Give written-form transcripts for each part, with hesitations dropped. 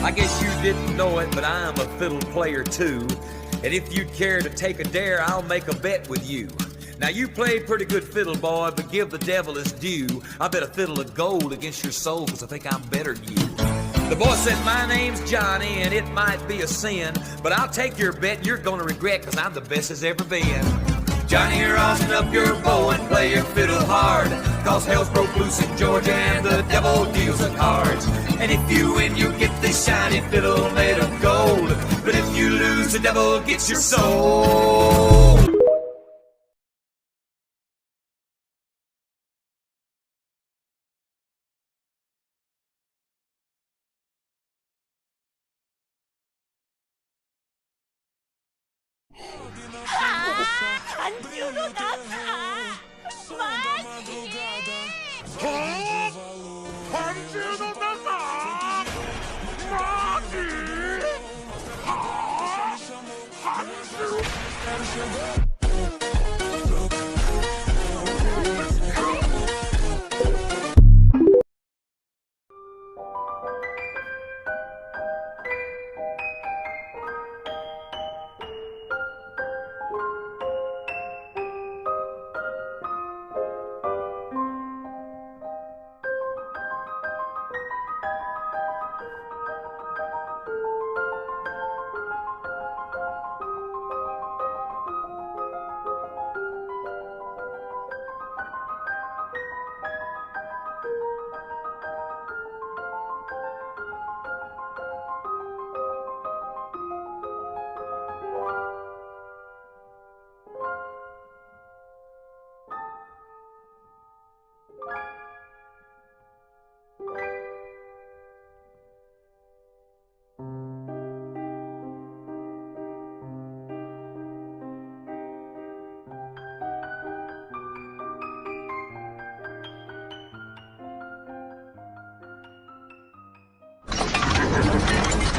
I guess you didn't know it, but I'm a fiddle player too. And if you'd care to take a dare, I'll make a bet with you. Now you played pretty good fiddle, boy, but give the devil his due. I bet a fiddle of gold against your soul, cause I think I'm better than you. The boy said, my name's Johnny, and it might be a sin, but I'll take your bet and you're gonna regret, cause I'm the best as ever been. Johnny, rosin up your bow and play your fiddle hard, cause hell's broke loose in Georgia and the devil deals the cards. And if you win, you get this shiny fiddle made of gold, but if you lose, the devil gets your soul.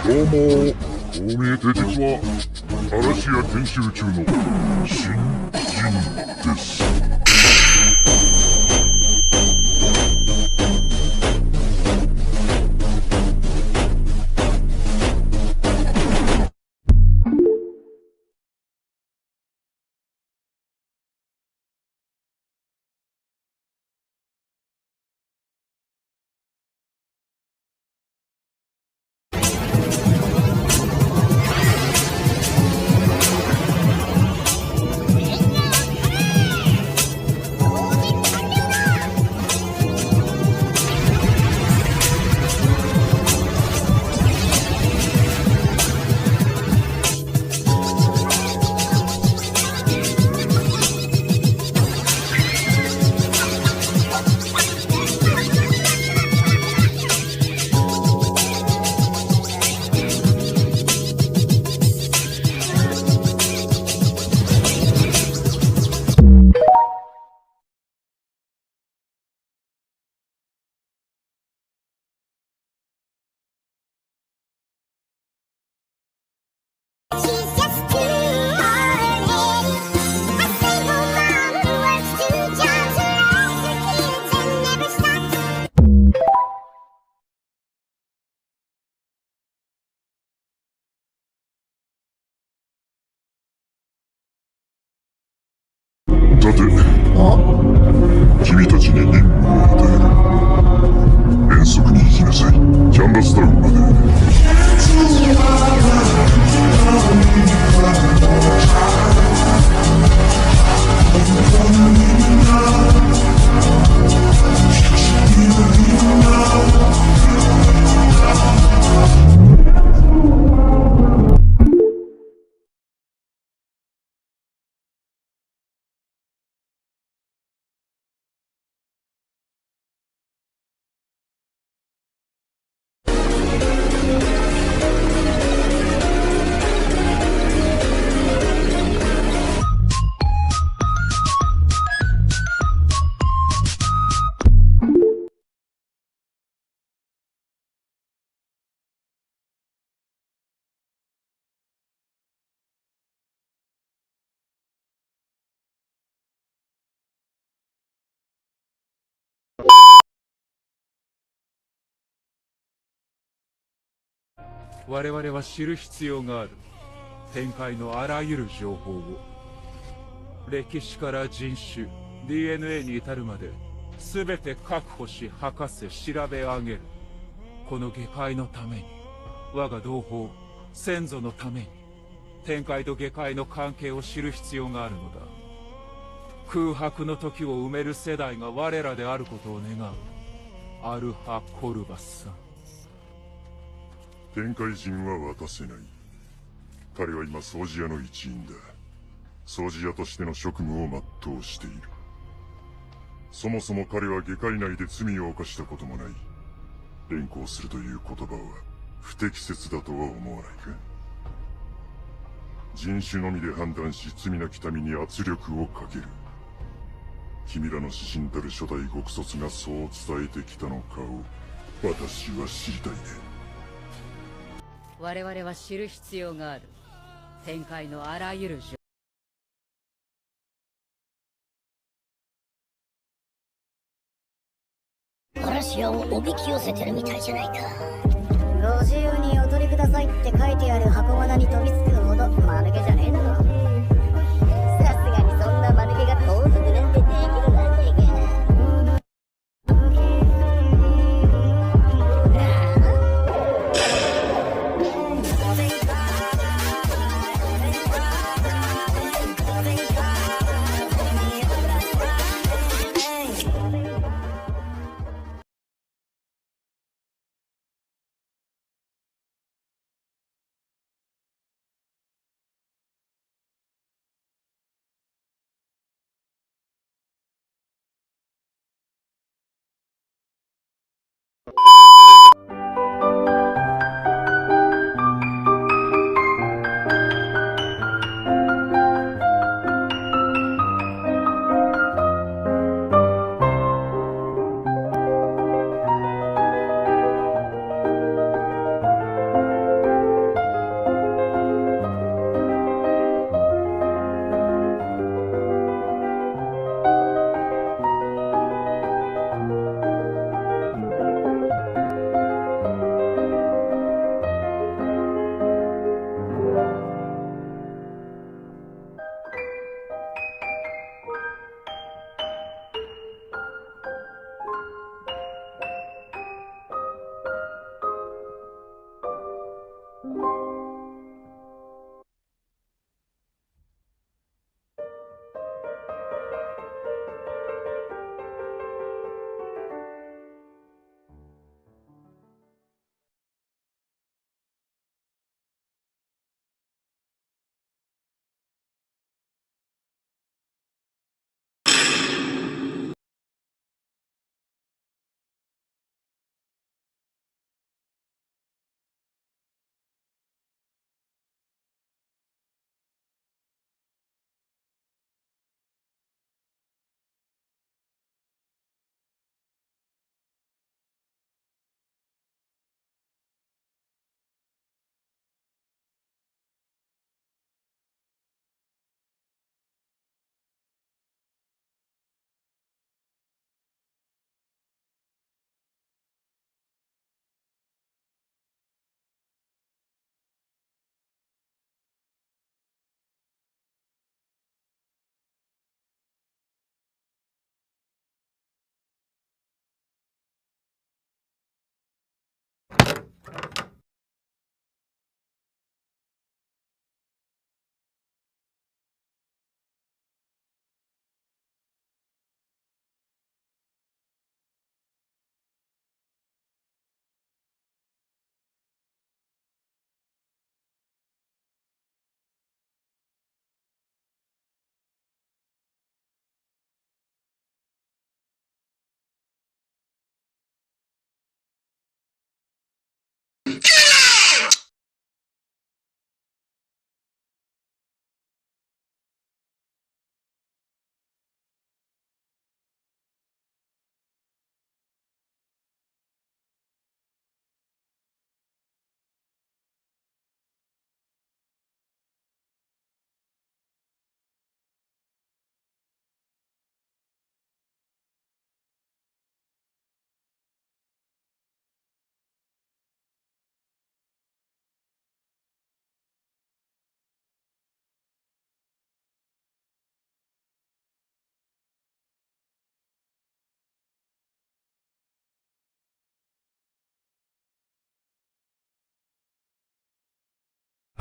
どうも、こう見えて実は嵐屋研修中の新人です。さて、君たちに任務を与える。遠足に行きなさい。キャンバスタウンまで。我々は知る必要がある。展開のあらゆる情報を。歴史から人種、DNA に至るまで、全て確保し、博士、調べ上げる。この下界のために、我が同胞、先祖のために、天界と下界の関係を知る必要があるのだ。空白の時を埋める世代が我らであることを願う。アルハ・コルバスさん。天界人は渡せない。彼は今掃除屋の一員だ。掃除屋としての職務を全うしている。そもそも彼は下界内で罪を犯したこともない。連行するという言葉は不適切だとは思わないか。人種のみで判断し罪なき民に圧力をかける。君らの指針たる初代極卒がそう伝えてきたのかを私は知りたいね。我々は知る必要がある。天界のあらゆる嵐をおびき寄せてるみたいじゃないか。ご自由にお取りくださいって書いてある箱罠に飛びつくほど間抜けじゃねえだろ。さすがにそんな間抜けが盗賊なんてできるわけが。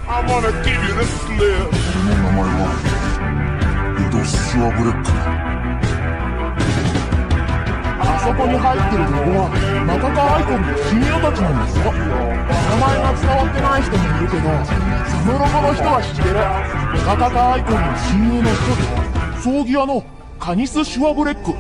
I'm gonna give you the slip. この名前はルド・シュワブレック。あそこに入ってるロゴは中川アイコンの親友たちなんですよ。名前が伝わってない人もいるけど、そのロゴの人は知ってる。中川アイコンの親友の一つ、葬儀屋のカニス・シュワブレック。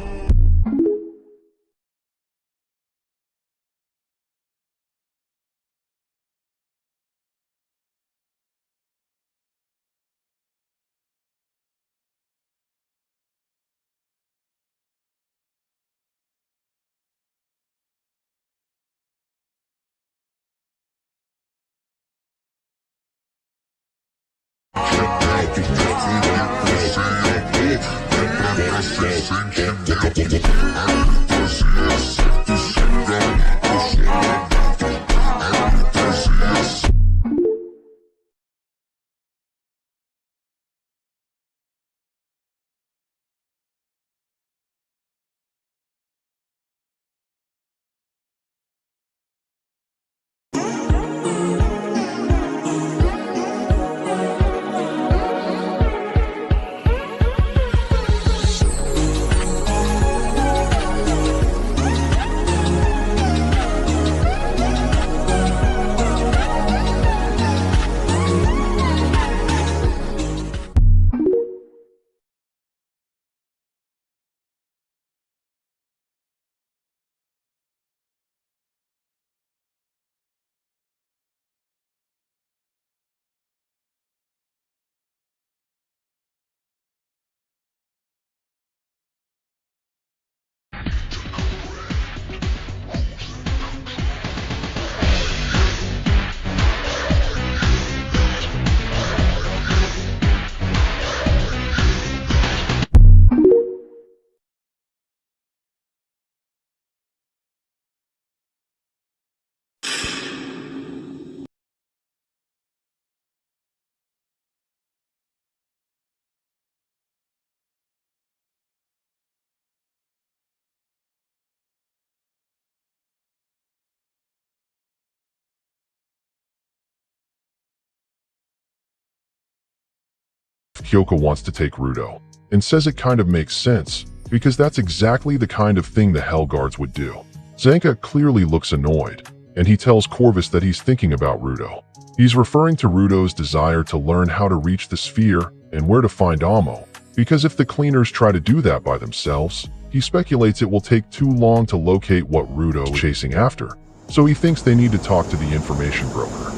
Kyoka wants to take Rudo, and says it kind of makes sense, because that's exactly the kind of thing the Hell Guards would do. Zanka clearly looks annoyed, and he tells Corvus that he's thinking about Rudo. He's referring to Rudo's desire to learn how to reach the sphere and where to find Amo, because if the cleaners try to do that by themselves, he speculates it will take too long to locate what Rudo is chasing after, so he thinks they need to talk to the information broker.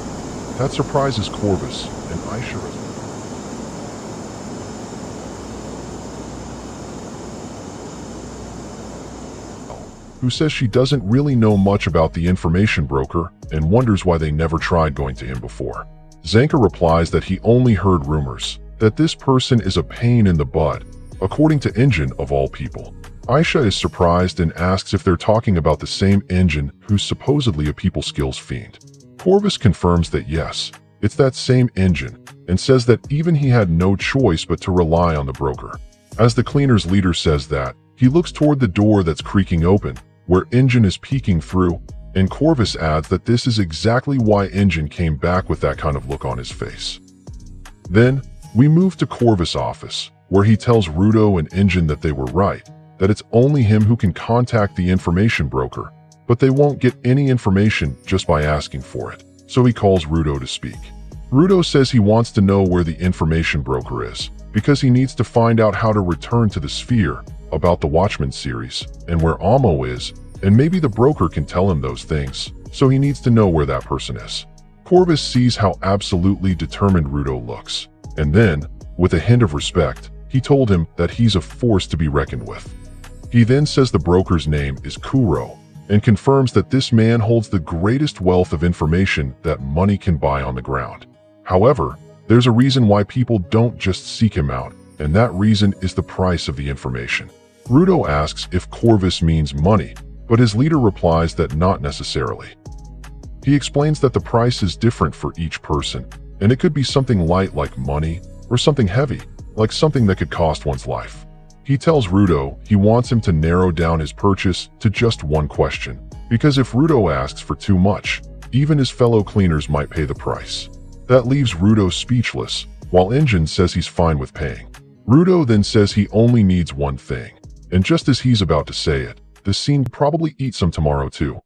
That surprises Corvus, and Aisha as well. Who says she doesn't really know much about the information broker and wonders why they never tried going to him before. Zanka replies that he only heard rumors, that this person is a pain in the butt, according to Engine of all people. Aisha is surprised and asks if they're talking about the same Engine who's supposedly a people skills fiend. Corvus confirms that yes, it's that same Engine, and says that even he had no choice but to rely on the broker. As the cleaner's leader says that, he looks toward the door that's creaking open, where Engine is peeking through, and Corvus adds that this is exactly why Engine came back with that kind of look on his face. Then, we move to Corvus' office, where he tells Rudo and Engine that they were right, that it's only him who can contact the information broker, but they won't get any information just by asking for it, so he calls Rudo to speak. Rudo says he wants to know where the information broker is, because he needs to find out how to return to the sphere, about the Watchmen series, and where Amo is, and maybe the broker can tell him those things, so he needs to know where that person is. Corvus sees how absolutely determined Rudo looks, and then, with a hint of respect, he told him that he's a force to be reckoned with. He then says the broker's name is Kuro, and confirms that this man holds the greatest wealth of information that money can buy on the ground. However, there's a reason why people don't just seek him out, and that reason is the price of the information. Rudo asks if Corvus means money, but his leader replies that not necessarily. He explains that the price is different for each person, and it could be something light like money, or something heavy, like something that could cost one's life. He tells Rudo he wants him to narrow down his purchase to just one question, because if Rudo asks for too much, even his fellow cleaners might pay the price. That leaves Rudo speechless, while Engine says he's fine with paying. Rudo then says he only needs one thing, and just as he's about to say it, the scene could probably eat some tomorrow too.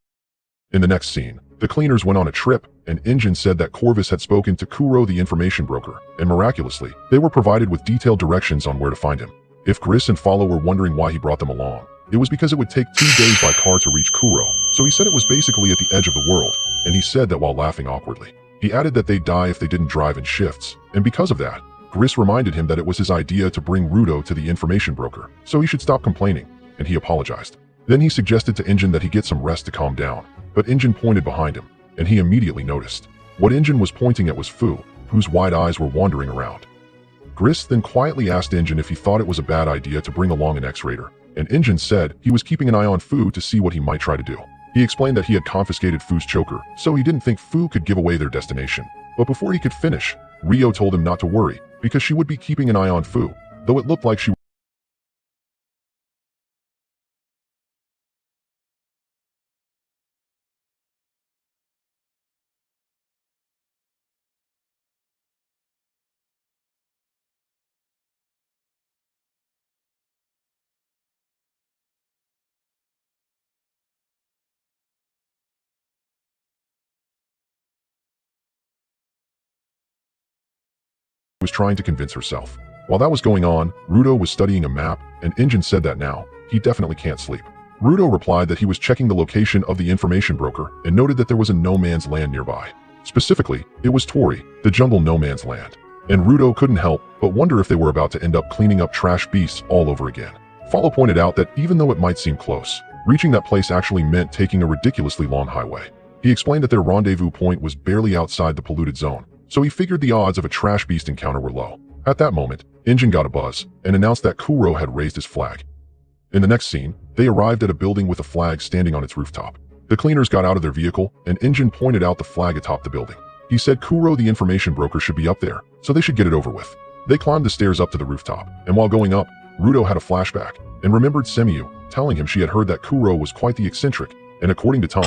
In the next scene, the cleaners went on a trip, and Engine said that Corvus had spoken to Kuro the information broker, and miraculously, they were provided with detailed directions on where to find him. If Gris and Follow were wondering why he brought them along, it was because it would take 2 days by car to reach Kuro, so he said it was basically at the edge of the world, and he said that while laughing awkwardly. He added that they'd die if they didn't drive in shifts, and because of that, Gris reminded him that it was his idea to bring Rudo to the information broker, so he should stop complaining, and he apologized. Then he suggested to Engine that he get some rest to calm down, but Engine pointed behind him, and he immediately noticed. What Engine was pointing at was Fu, whose wide eyes were wandering around. Gris then quietly asked Engine if he thought it was a bad idea to bring along an X-Raider, and Engine said he was keeping an eye on Fu to see what he might try to do. He explained that he had confiscated Fu's choker, so he didn't think Fu could give away their destination. But before he could finish, Rio told him not to worry, because she would be keeping an eye on Fu, though it looked like she was trying to convince herself. While that was going on, Rudo was studying a map, and Engine said that now, he definitely can't sleep. Rudo replied that he was checking the location of the information broker and noted that there was a no man's land nearby. Specifically, it was Tori, the jungle no man's land. And Rudo couldn't help but wonder if they were about to end up cleaning up trash beasts all over again. Follow pointed out that even though it might seem close, reaching that place actually meant taking a ridiculously long highway. He explained that their rendezvous point was barely outside the polluted zone, so he figured the odds of a trash beast encounter were low. At that moment, Engine got a buzz and announced that Kuro had raised his flag. In the next scene, they arrived at a building with a flag standing on its rooftop. The cleaners got out of their vehicle, and Engine pointed out the flag atop the building. He said Kuro the information broker should be up there, so they should get it over with. They climbed the stairs up to the rooftop, and while going up, Rudo had a flashback and remembered Semiyu telling him she had heard that Kuro was quite the eccentric, and according to Tom,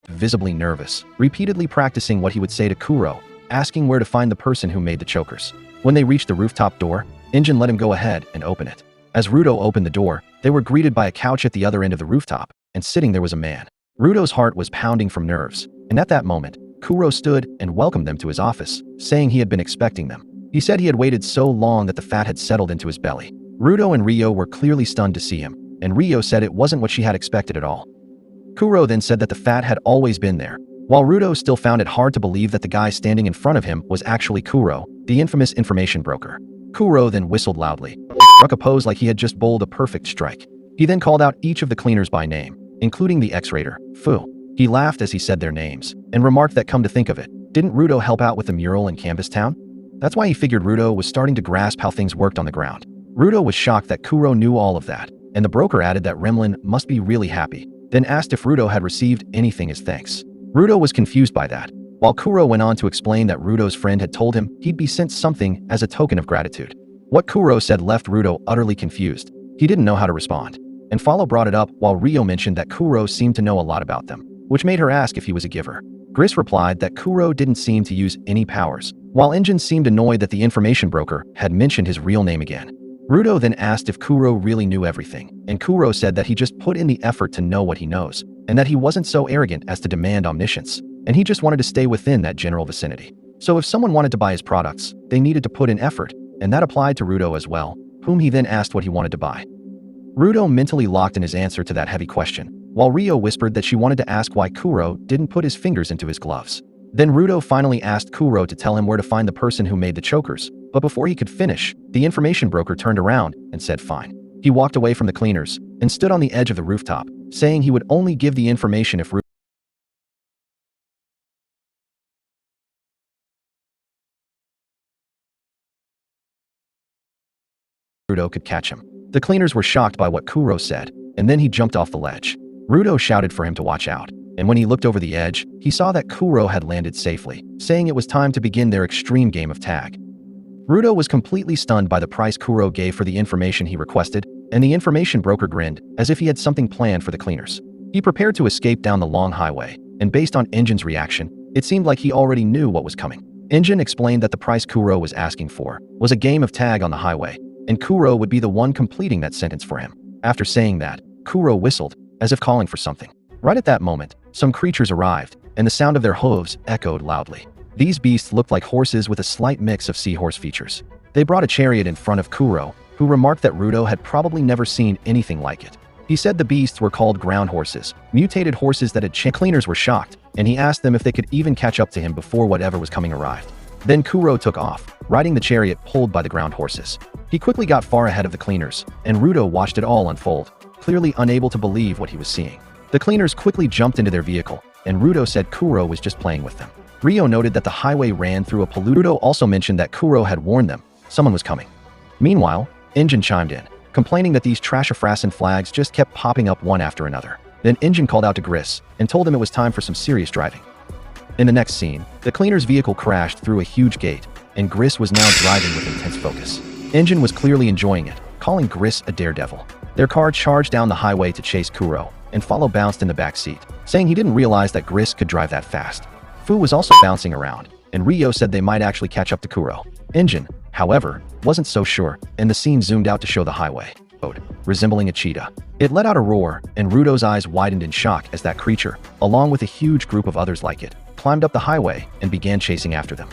visibly nervous, repeatedly practicing what he would say to Kuro, asking where to find the person who made the chokers. When they reached the rooftop door, Engine let him go ahead and open it. As Rudo opened the door, they were greeted by a couch at the other end of the rooftop, and sitting there was a man. Rudo's heart was pounding from nerves, and at that moment, Kuro stood and welcomed them to his office, saying he had been expecting them. He said he had waited so long that the fat had settled into his belly. Rudo and Rio were clearly stunned to see him, and Rio said it wasn't what she had expected at all. Kuro then said that the fat had always been there, while Rudo still found it hard to believe that the guy standing in front of him was actually Kuro, the infamous information broker. Kuro then whistled loudly, and struck a pose like he had just bowled a perfect strike. He then called out each of the cleaners by name, including the X-Raider, Fu. He laughed as he said their names, and remarked that come to think of it, didn't Rudo help out with the mural in Canvas Town? That's why he figured Rudo was starting to grasp how things worked on the ground. Rudo was shocked that Kuro knew all of that, and the broker added that Remlin must be really happy, then asked if Rudo had received anything as thanks. Rudo was confused by that, while Kuro went on to explain that Rudo's friend had told him he'd be sent something as a token of gratitude. What Kuro said left Rudo utterly confused. He didn't know how to respond. And Follow brought it up while Rio mentioned that Kuro seemed to know a lot about them, which made her ask if he was a giver. Gris replied that Kuro didn't seem to use any powers, while Engine seemed annoyed that the information broker had mentioned his real name again. Rudo then asked if Kuro really knew everything, and Kuro said that he just put in the effort to know what he knows, and that he wasn't so arrogant as to demand omniscience, and he just wanted to stay within that general vicinity. So if someone wanted to buy his products, they needed to put in effort, and that applied to Rudo as well, whom he then asked what he wanted to buy. Rudo mentally locked in his answer to that heavy question, while Rio whispered that she wanted to ask why Kuro didn't put his fingers into his gloves. Then Rudo finally asked Kuro to tell him where to find the person who made the chokers, but before he could finish, the information broker turned around and said fine. He walked away from the cleaners and stood on the edge of the rooftop, saying he would only give the information if Rudo could catch him. The cleaners were shocked by what Kuro said, and then he jumped off the ledge. Rudo shouted for him to watch out, and when he looked over the edge, he saw that Kuro had landed safely, saying it was time to begin their extreme game of tag. Rudo was completely stunned by the price Kuro gave for the information he requested, and the information broker grinned, as if he had something planned for the cleaners. He prepared to escape down the long highway, and based on Injin's reaction, it seemed like he already knew what was coming. Injin explained that the price Kuro was asking for was a game of tag on the highway, and Kuro would be the one completing that sentence for him. After saying that, Kuro whistled, as if calling for something. Right at that moment, some creatures arrived, and the sound of their hooves echoed loudly. These beasts looked like horses with a slight mix of seahorse features. They brought a chariot in front of Kuro, who remarked that Rudo had probably never seen anything like it. He said the beasts were called ground horses, mutated horses that had changed. Cleaners were shocked, and he asked them if they could even catch up to him before whatever was coming arrived. Then Kuro took off, riding the chariot pulled by the ground horses. He quickly got far ahead of the cleaners, and Rudo watched it all unfold, clearly unable to believe what he was seeing. The cleaners quickly jumped into their vehicle, and Rudo said Kuro was just playing with them. Ryo noted that the highway ran through a polluted. Rudo also mentioned that Kuro had warned them someone was coming. Meanwhile, Injin chimed in, complaining that these Trashafrasin flags just kept popping up one after another. Then Injin called out to Gris and told him it was time for some serious driving. In the next scene, the cleaner's vehicle crashed through a huge gate, and Gris was now driving with intense focus. Injin was clearly enjoying it, calling Gris a daredevil. Their car charged down the highway to chase Kuro, and Follow bounced in the back seat, saying he didn't realize that Gris could drive that fast. Fu was also bouncing around, and Ryo said they might actually catch up to Kuro. Injin, however, wasn't so sure, and the scene zoomed out to show the highway, resembling a cheetah. It let out a roar, and Rudo's eyes widened in shock as that creature, along with a huge group of others like it, climbed up the highway and began chasing after them.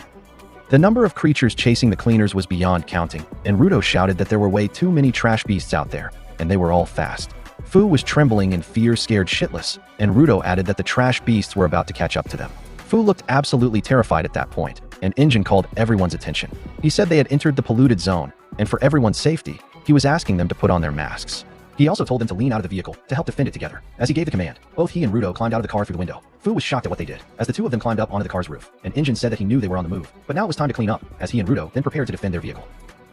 The number of creatures chasing the cleaners was beyond counting, and Rudo shouted that there were way too many trash beasts out there, and they were all fast. Fu was trembling in fear, scared shitless, and Rudo added that the trash beasts were about to catch up to them. Fu looked absolutely terrified at that point, and Injin called everyone's attention. He said they had entered the polluted zone, and for everyone's safety, he was asking them to put on their masks. He also told them to lean out of the vehicle to help defend it together. As he gave the command, both he and Rudo climbed out of the car through the window. Fu was shocked at what they did, as the two of them climbed up onto the car's roof, and Injin said that he knew they were on the move, but now it was time to clean up, as he and Rudo then prepared to defend their vehicle.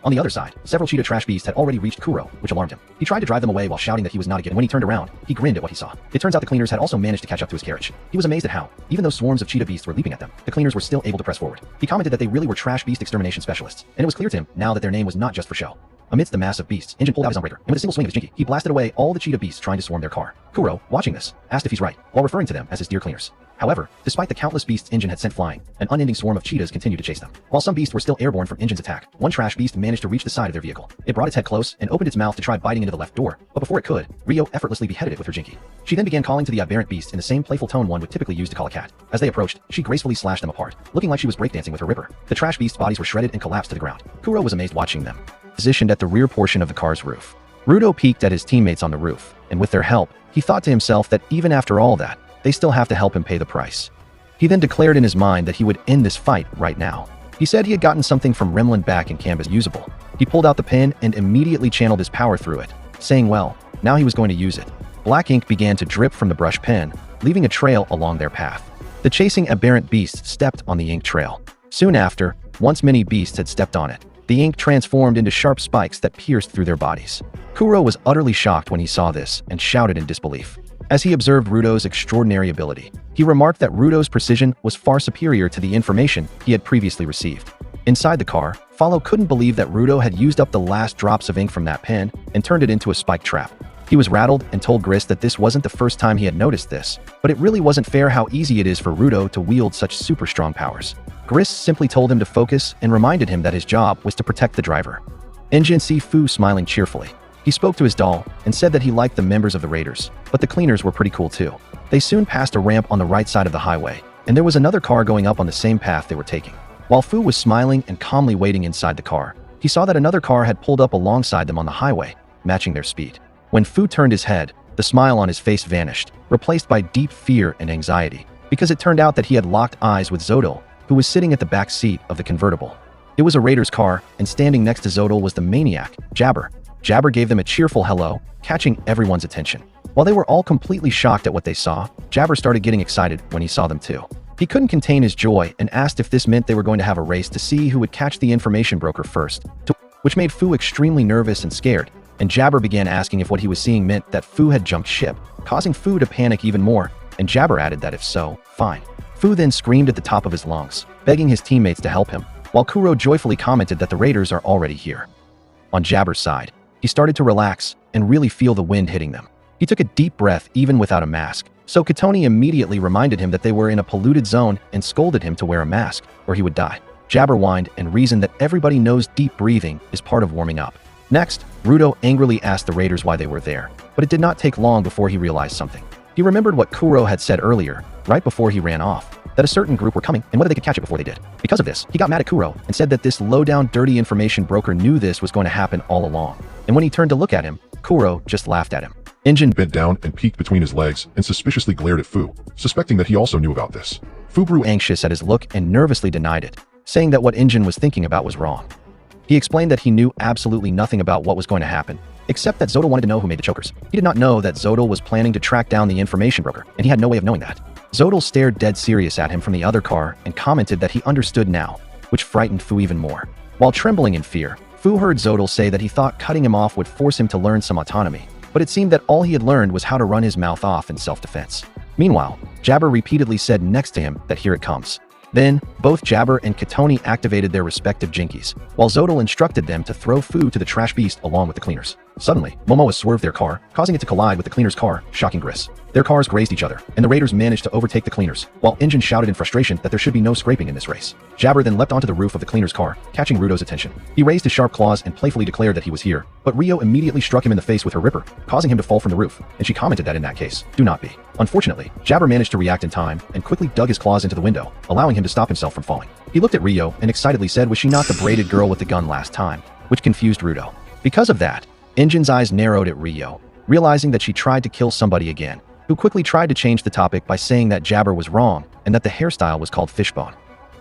On the other side, several cheetah trash beasts had already reached Kuro, which alarmed him. He tried to drive them away while shouting that he was not a kid, and when he turned around, he grinned at what he saw. It turns out the cleaners had also managed to catch up to his carriage. He was amazed at how, even though swarms of cheetah beasts were leaping at them, the cleaners were still able to press forward. He commented that they really were trash beast extermination specialists, and it was clear to him now that their name was not just for show. Amidst the mass of beasts, Injin pulled out his unbreaker, and with a single swing of his jinky, he blasted away all the cheetah beasts trying to swarm their car. Kuro, watching this, asked if he's right, while referring to them as his dear cleaners. However, despite the countless beasts Injin had sent flying, an unending swarm of cheetahs continued to chase them. While some beasts were still airborne from Injin's attack, one trash beast managed to reach the side of their vehicle. It brought its head close and opened its mouth to try biting into the left door, but before it could, Ryo effortlessly beheaded it with her jinky. She then began calling to the aberrant beast in the same playful tone one would typically use to call a cat. As they approached, she gracefully slashed them apart, looking like she was breakdancing with her ripper. The trash beasts' bodies were shredded and collapsed to the ground. Kuro was amazed watching them. Positioned at the rear portion of the car's roof, Rudo peeked at his teammates on the roof, and with their help, he thought to himself that even after all that, they still have to help him pay the price. He then declared in his mind that he would end this fight right now. He said he had gotten something from Remlin back in Canvas usable. He pulled out the pen and immediately channeled his power through it, saying, well, now he was going to use it. Black ink began to drip from the brush pen, leaving a trail along their path. The chasing aberrant beasts stepped on the ink trail. Soon after, once many beasts had stepped on it, the ink transformed into sharp spikes that pierced through their bodies. Kuro was utterly shocked when he saw this and shouted in disbelief. As he observed Rudo's extraordinary ability, he remarked that Rudo's precision was far superior to the information he had previously received. Inside the car, Follow couldn't believe that Rudo had used up the last drops of ink from that pen and turned it into a spike trap. He was rattled and told Gris that this wasn't the first time he had noticed this, but it really wasn't fair how easy it is for Rudo to wield such super strong powers. Gris simply told him to focus and reminded him that his job was to protect the driver. Injin see Fu smiling cheerfully. He spoke to his doll and said that he liked the members of the Raiders, but the cleaners were pretty cool too. They soon passed a ramp on the right side of the highway, and there was another car going up on the same path they were taking. While Fu was smiling and calmly waiting inside the car, he saw that another car had pulled up alongside them on the highway, matching their speed. When Fu turned his head, the smile on his face vanished, replaced by deep fear and anxiety, because it turned out that he had locked eyes with Zodal, who was sitting at the back seat of the convertible. It was a Raider's car, and standing next to Zodal was the maniac, Jabber. Jabber gave them a cheerful hello, catching everyone's attention. While they were all completely shocked at what they saw, Jabber started getting excited when he saw them too. He couldn't contain his joy and asked if this meant they were going to have a race to see who would catch the information broker first, which made Fu extremely nervous and scared, and Jabber began asking if what he was seeing meant that Fu had jumped ship, causing Fu to panic even more, and Jabber added that if so, fine. Fu then screamed at the top of his lungs, begging his teammates to help him, while Kuro joyfully commented that the raiders are already here. On Jabber's side, he started to relax and really feel the wind hitting them. He took a deep breath even without a mask, so Katoni immediately reminded him that they were in a polluted zone and scolded him to wear a mask or he would die. Jabber whined and reasoned that everybody knows deep breathing is part of warming up. Next, Rudo angrily asked the raiders why they were there, but it did not take long before he realized something. He remembered what Kuro had said earlier, right before he ran off, that a certain group were coming and whether they could catch it before they did. Because of this, he got mad at Kuro and said that this low-down dirty information broker knew this was going to happen all along. And when he turned to look at him, Kuro just laughed at him. Injin bent down and peeked between his legs and suspiciously glared at Fu, suspecting that he also knew about this. Fu grew anxious at his look and nervously denied it, saying that what Injin was thinking about was wrong. He explained that he knew absolutely nothing about what was going to happen, except that Zodal wanted to know who made the chokers. He did not know that Zodal was planning to track down the information broker, and he had no way of knowing that. Zodal stared dead serious at him from the other car and commented that he understood now, which frightened Fu even more. While trembling in fear, Fu heard Zodal say that he thought cutting him off would force him to learn some autonomy, but it seemed that all he had learned was how to run his mouth off in self-defense. Meanwhile, Jabber repeatedly said next to him that here it comes. Then, both Jabber and Katoni activated their respective jinkies, while Zodal instructed them to throw Fu to the trash beast along with the cleaners. Suddenly, Momoa swerved their car, causing it to collide with the cleaners' car, shocking Gris. Their cars grazed each other, and the raiders managed to overtake the cleaners, while Injin shouted in frustration that there should be no scraping in this race. Jabber then leapt onto the roof of the cleaners' car, catching Rudo's attention. He raised his sharp claws and playfully declared that he was here, but Rio immediately struck him in the face with her ripper, causing him to fall from the roof, and she commented that in that case, do not be. Unfortunately, Jabber managed to react in time and quickly dug his claws into the window, allowing him to stop himself from falling. He looked at Rio and excitedly said, was she not the braided girl with the gun last time, which confused Rudo. Because of that, Injin's eyes narrowed at Rio, realizing that she tried to kill somebody again, who quickly tried to change the topic by saying that Jabber was wrong and that the hairstyle was called fishbone.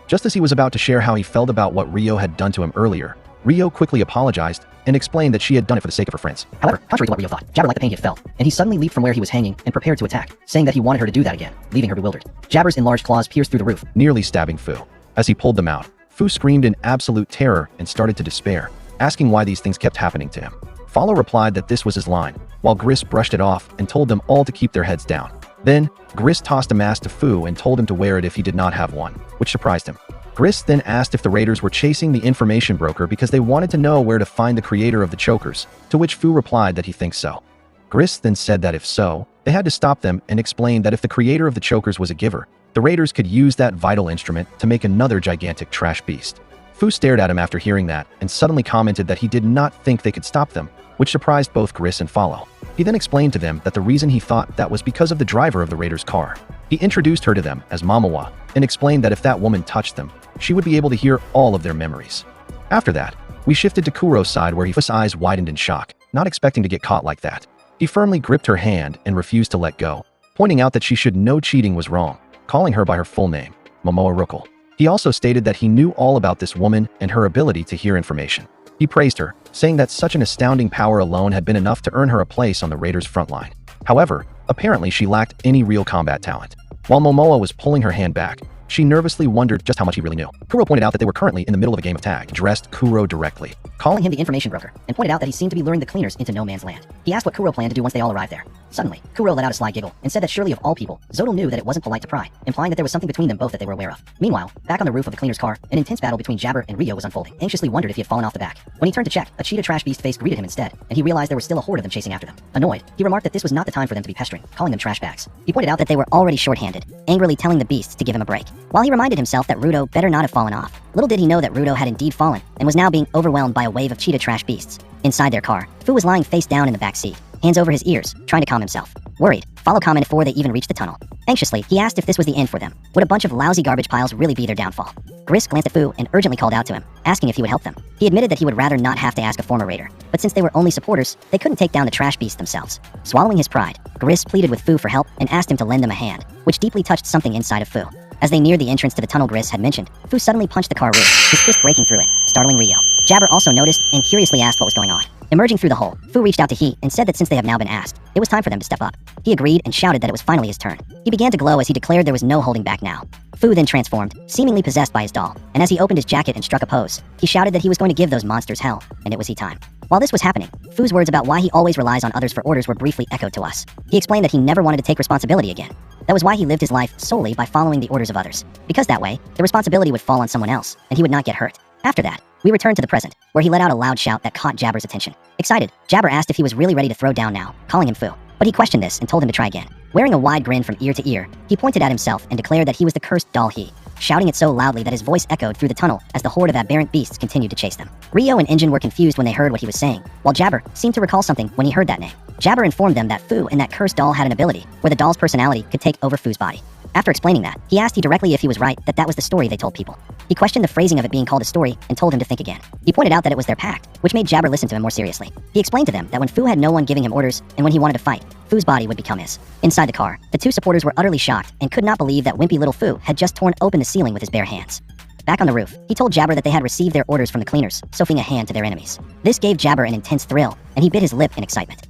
Just as he was about to share how he felt about what Rio had done to him earlier, Rio quickly apologized and explained that she had done it for the sake of her friends. However, contrary to what Rio thought, Jabber liked the pain he had felt, and he suddenly leaped from where he was hanging and prepared to attack, saying that he wanted her to do that again, leaving her bewildered. Jabber's enlarged claws pierced through the roof, nearly stabbing Fu. As he pulled them out, Fu screamed in absolute terror and started to despair, asking why these things kept happening to him. Follow replied that this was his line, while Gris brushed it off and told them all to keep their heads down. Then, Gris tossed a mask to Fu and told him to wear it if he did not have one, which surprised him. Gris then asked if the raiders were chasing the information broker because they wanted to know where to find the creator of the chokers, to which Fu replied that he thinks so. Gris then said that if so, they had to stop them and explained that if the creator of the chokers was a giver, the raiders could use that vital instrument to make another gigantic trash beast. Fu stared at him after hearing that and suddenly commented that he did not think they could stop them, which surprised both Gris and Follow. He then explained to them that the reason he thought that was because of the driver of the raiders' car. He introduced her to them as Mamawa and explained that if that woman touched them, she would be able to hear all of their memories. After that, we shifted to Kuro's side where his eyes widened in shock, not expecting to get caught like that. He firmly gripped her hand and refused to let go, pointing out that she should know cheating was wrong, calling her by her full name, Momoa Rukul. He also stated that he knew all about this woman and her ability to hear information. He praised her, saying that such an astounding power alone had been enough to earn her a place on the raiders' front line. However, apparently she lacked any real combat talent. While Momoa was pulling her hand back, she nervously wondered just how much he really knew. Kuro pointed out that they were currently in the middle of a game of tag, addressed Kuro directly, calling him the information broker, and pointed out that he seemed to be luring the cleaners into no man's land. He asked what Kuro planned to do once they all arrived there. Suddenly, Kuro let out a sly giggle and said that surely of all people, Zodal knew that it wasn't polite to pry, implying that there was something between them both that they were aware of. Meanwhile, back on the roof of the cleaner's car, an intense battle between Jabber and Rio was unfolding. Anxiously wondered if he had fallen off the back. When he turned to check, a cheetah trash beast face greeted him instead, and he realized there was still a horde of them chasing after them. Annoyed, he remarked that this was not the time for them to be pestering, calling them trash bags. He pointed out that they were already short-handed, angrily telling the beasts to give him a break, while he reminded himself that Rudo better not have fallen off. Little did he know that Rudo had indeed fallen, and was now being overwhelmed by a wave of cheetah trash beasts. Inside their car, Fu was lying face down in the back seat, hands over his ears, trying to calm himself. Worried, Follow commented before they even reached the tunnel. Anxiously, he asked if this was the end for them. Would a bunch of lousy garbage piles really be their downfall? Gris glanced at Fu and urgently called out to him, asking if he would help them. He admitted that he would rather not have to ask a former raider, but since they were only supporters, they couldn't take down the trash beast themselves. Swallowing his pride, Gris pleaded with Fu for help and asked him to lend them a hand, which deeply touched something inside of Fu. As they neared the entrance to the tunnel Gris had mentioned, Fu suddenly punched the car roof, his fist breaking through it, startling Rio. Jabber also noticed and curiously asked what was going on. Emerging through the hole, Fu reached out to He and said that since they have now been asked, it was time for them to step up. He agreed and shouted that it was finally his turn. He began to glow as he declared there was no holding back now. Fu then transformed, seemingly possessed by his doll, and as he opened his jacket and struck a pose, he shouted that he was going to give those monsters hell, and it was he time. While this was happening, Fu's words about why he always relies on others for orders were briefly echoed to us. He explained that he never wanted to take responsibility again. That was why he lived his life solely by following the orders of others. Because that way, the responsibility would fall on someone else, and he would not get hurt. After that, we returned to the present, where he let out a loud shout that caught Jabber's attention. Excited, Jabber asked if he was really ready to throw down now, calling him Fu. But he questioned this and told him to try again. Wearing a wide grin from ear to ear, he pointed at himself and declared that he was the cursed doll he, shouting it so loudly that his voice echoed through the tunnel as the horde of aberrant beasts continued to chase them. Rio and Injin were confused when they heard what he was saying, while Jabber seemed to recall something when he heard that name. Jabber informed them that Fu and that cursed doll had an ability where the doll's personality could take over Fu's body. After explaining that, he asked directly if he was right that was the story they told people. He questioned the phrasing of it being called a story and told him to think again. He pointed out that it was their pact, which made Jabber listen to him more seriously. He explained to them that when Fu had no one giving him orders and when he wanted to fight, Fu's body would become his. Inside the car, the two supporters were utterly shocked and could not believe that wimpy little Fu had just torn open the ceiling with his bare hands. Back on the roof, he told Jabber that they had received their orders from the cleaners, sophing a hand to their enemies. This gave Jabber an intense thrill, and he bit his lip in excitement.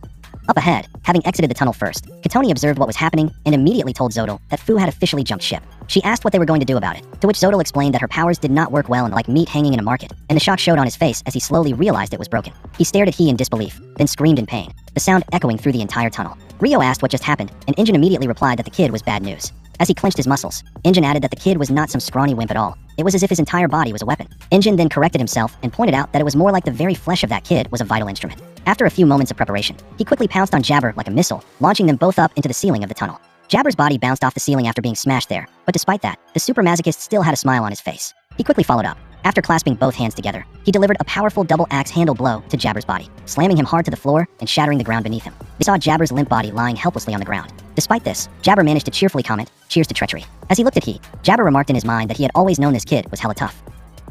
Up ahead, having exited the tunnel first, Katoni observed what was happening and immediately told Zodal that Fu had officially jumped ship. She asked what they were going to do about it, to which Zodal explained that her powers did not work well and like meat hanging in a market, and the shock showed on his face as he slowly realized it was broken. He stared at He in disbelief, then screamed in pain, the sound echoing through the entire tunnel. Rio asked what just happened, and Injin immediately replied that the kid was bad news. As he clenched his muscles, Injin added that the kid was not some scrawny wimp at all. It was as if his entire body was a weapon. Injin then corrected himself and pointed out that it was more like the very flesh of that kid was a vital instrument. After a few moments of preparation, he quickly pounced on Jabber like a missile, launching them both up into the ceiling of the tunnel. Jabber's body bounced off the ceiling after being smashed there, but despite that, the super masochist still had a smile on his face. He quickly followed up. After clasping both hands together, he delivered a powerful double axe handle blow to Jabber's body, slamming him hard to the floor and shattering the ground beneath him. They saw Jabber's limp body lying helplessly on the ground. Despite this, Jabber managed to cheerfully comment, "Cheers to treachery." As he looked at He, Jabber remarked in his mind that he had always known this kid was hella tough.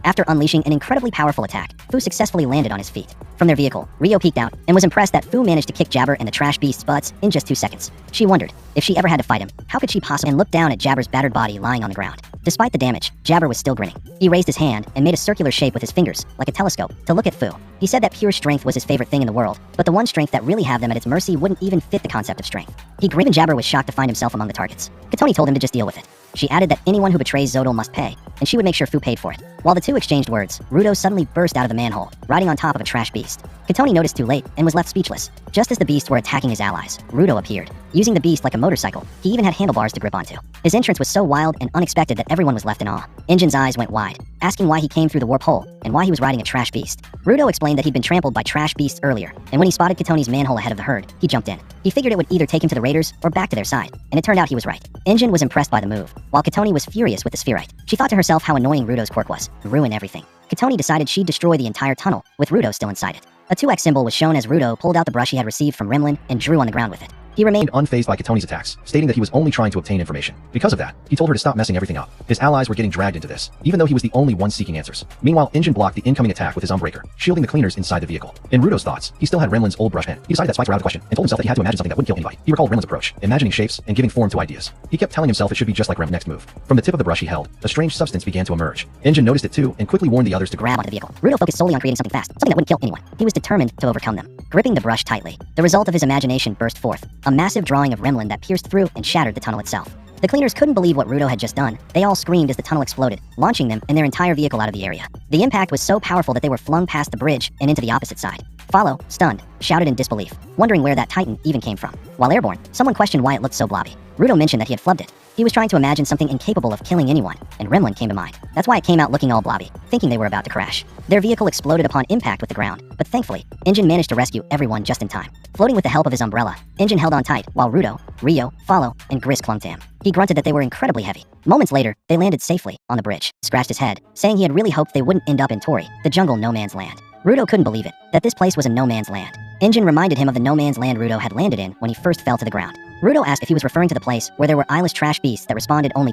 After unleashing an incredibly powerful attack, Fu successfully landed on his feet. From their vehicle, Rio peeked out and was impressed that Fu managed to kick Jabber and the trash beast's butts in just 2 seconds. She wondered, if she ever had to fight him, how could she possibly, and looked down at Jabber's battered body lying on the ground. Despite the damage, Jabber was still grinning. He raised his hand and made a circular shape with his fingers, like a telescope, to look at Fu. He said that pure strength was his favorite thing in the world, but the one strength that really had them at its mercy wouldn't even fit the concept of strength. He grinned and Jabber was shocked to find himself among the targets. Katoni told him to just deal with it. She added that anyone who betrays Zodal must pay, and she would make sure Fu paid for it. While the two exchanged words, Rudo suddenly burst out of the manhole, riding on top of a trash beast. Katoni noticed too late and was left speechless. Just as the beasts were attacking his allies, Rudo appeared, using the beast like a motorcycle. He even had handlebars to grip onto. His entrance was so wild and unexpected that everyone was left in awe. Injin's eyes went wide, asking why he came through the warp hole and why he was riding a trash beast. Rudo explained that he'd been trampled by trash beasts earlier, and when he spotted Katoni's manhole ahead of the herd, he jumped in. He figured it would either take him to the raiders or back to their side, and it turned out he was right. Injin was impressed by the move, while Katoni was furious with the spherite. She thought to herself how annoying Rudo's quirk was, ruin everything. Katoni decided she'd destroy the entire tunnel, with Rudo still inside it. A 2x symbol was shown as Rudo pulled out the brush he had received from Rimlin and drew on the ground with it. He remained unfazed by Katoni's attacks, stating that he was only trying to obtain information. Because of that, he told her to stop messing everything up. His allies were getting dragged into this, even though he was the only one seeking answers. Meanwhile, Injin blocked the incoming attack with his Umbreaker, shielding the cleaners inside the vehicle. In Rudo's thoughts, he still had Rimlin's old brush pen. He decided that spikes were out of the question, and told himself that he had to imagine something that wouldn't kill anybody. He recalled Rimlin's approach, imagining shapes and giving form to ideas. He kept telling himself it should be just like Rimlin's next move. From the tip of the brush he held, a strange substance began to emerge. Injin noticed it too, and quickly warned the others to grab onto the vehicle. Rudo focused solely on creating something fast, something that wouldn't kill anyone. He was determined to overcome them. Gripping the brush tightly, the result of his imagination burst forth, a massive drawing of Rimlin that pierced through and shattered the tunnel itself. The cleaners couldn't believe what Rudo had just done. They all screamed as the tunnel exploded, launching them and their entire vehicle out of the area. The impact was so powerful that they were flung past the bridge and into the opposite side. Follow, stunned, shouted in disbelief, wondering where that titan even came from. While airborne, someone questioned why it looked so blobby. Rudo mentioned that he had flubbed it. He was trying to imagine something incapable of killing anyone, and Rimlin came to mind. That's why it came out looking all blobby, thinking they were about to crash. Their vehicle exploded upon impact with the ground, but thankfully, Injin managed to rescue everyone just in time. Floating with the help of his umbrella, Injin held on tight while Rudo, Rio, Follow, and Gris clung to him. He grunted that they were incredibly heavy. Moments later, they landed safely on the bridge, scratched his head, saying he had really hoped they wouldn't end up in Tori, the jungle no man's land. Rudo couldn't believe it, that this place was a no man's land. Injin reminded him of the no man's land Rudo had landed in when he first fell to the ground. Rudo asked if he was referring to the place where there were eyeless trash beasts that responded only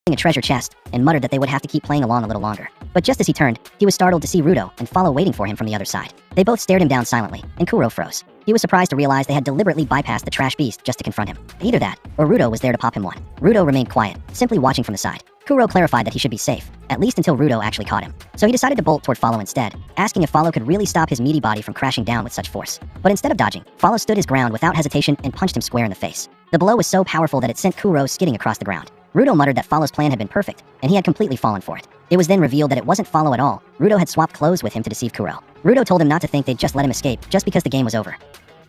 a treasure chest, and muttered that they would have to keep playing along a little longer. But just as he turned, he was startled to see Rudo and Follow waiting for him from the other side. They both stared him down silently, and Kuro froze. He was surprised to realize they had deliberately bypassed the trash beast just to confront him. Either that, or Rudo was there to pop him one. Rudo remained quiet, simply watching from the side. Kuro clarified that he should be safe, at least until Rudo actually caught him. So he decided to bolt toward Follow instead, asking if Follow could really stop his meaty body from crashing down with such force. But instead of dodging, Follow stood his ground without hesitation and punched him square in the face. The blow was so powerful that it sent Kuro skidding across the ground. Rudo muttered that Follow's plan had been perfect, and he had completely fallen for it. It was then revealed that it wasn't Follow at all. Rudo had swapped clothes with him to deceive Kuro. Rudo told him not to think they'd just let him escape just because the game was over.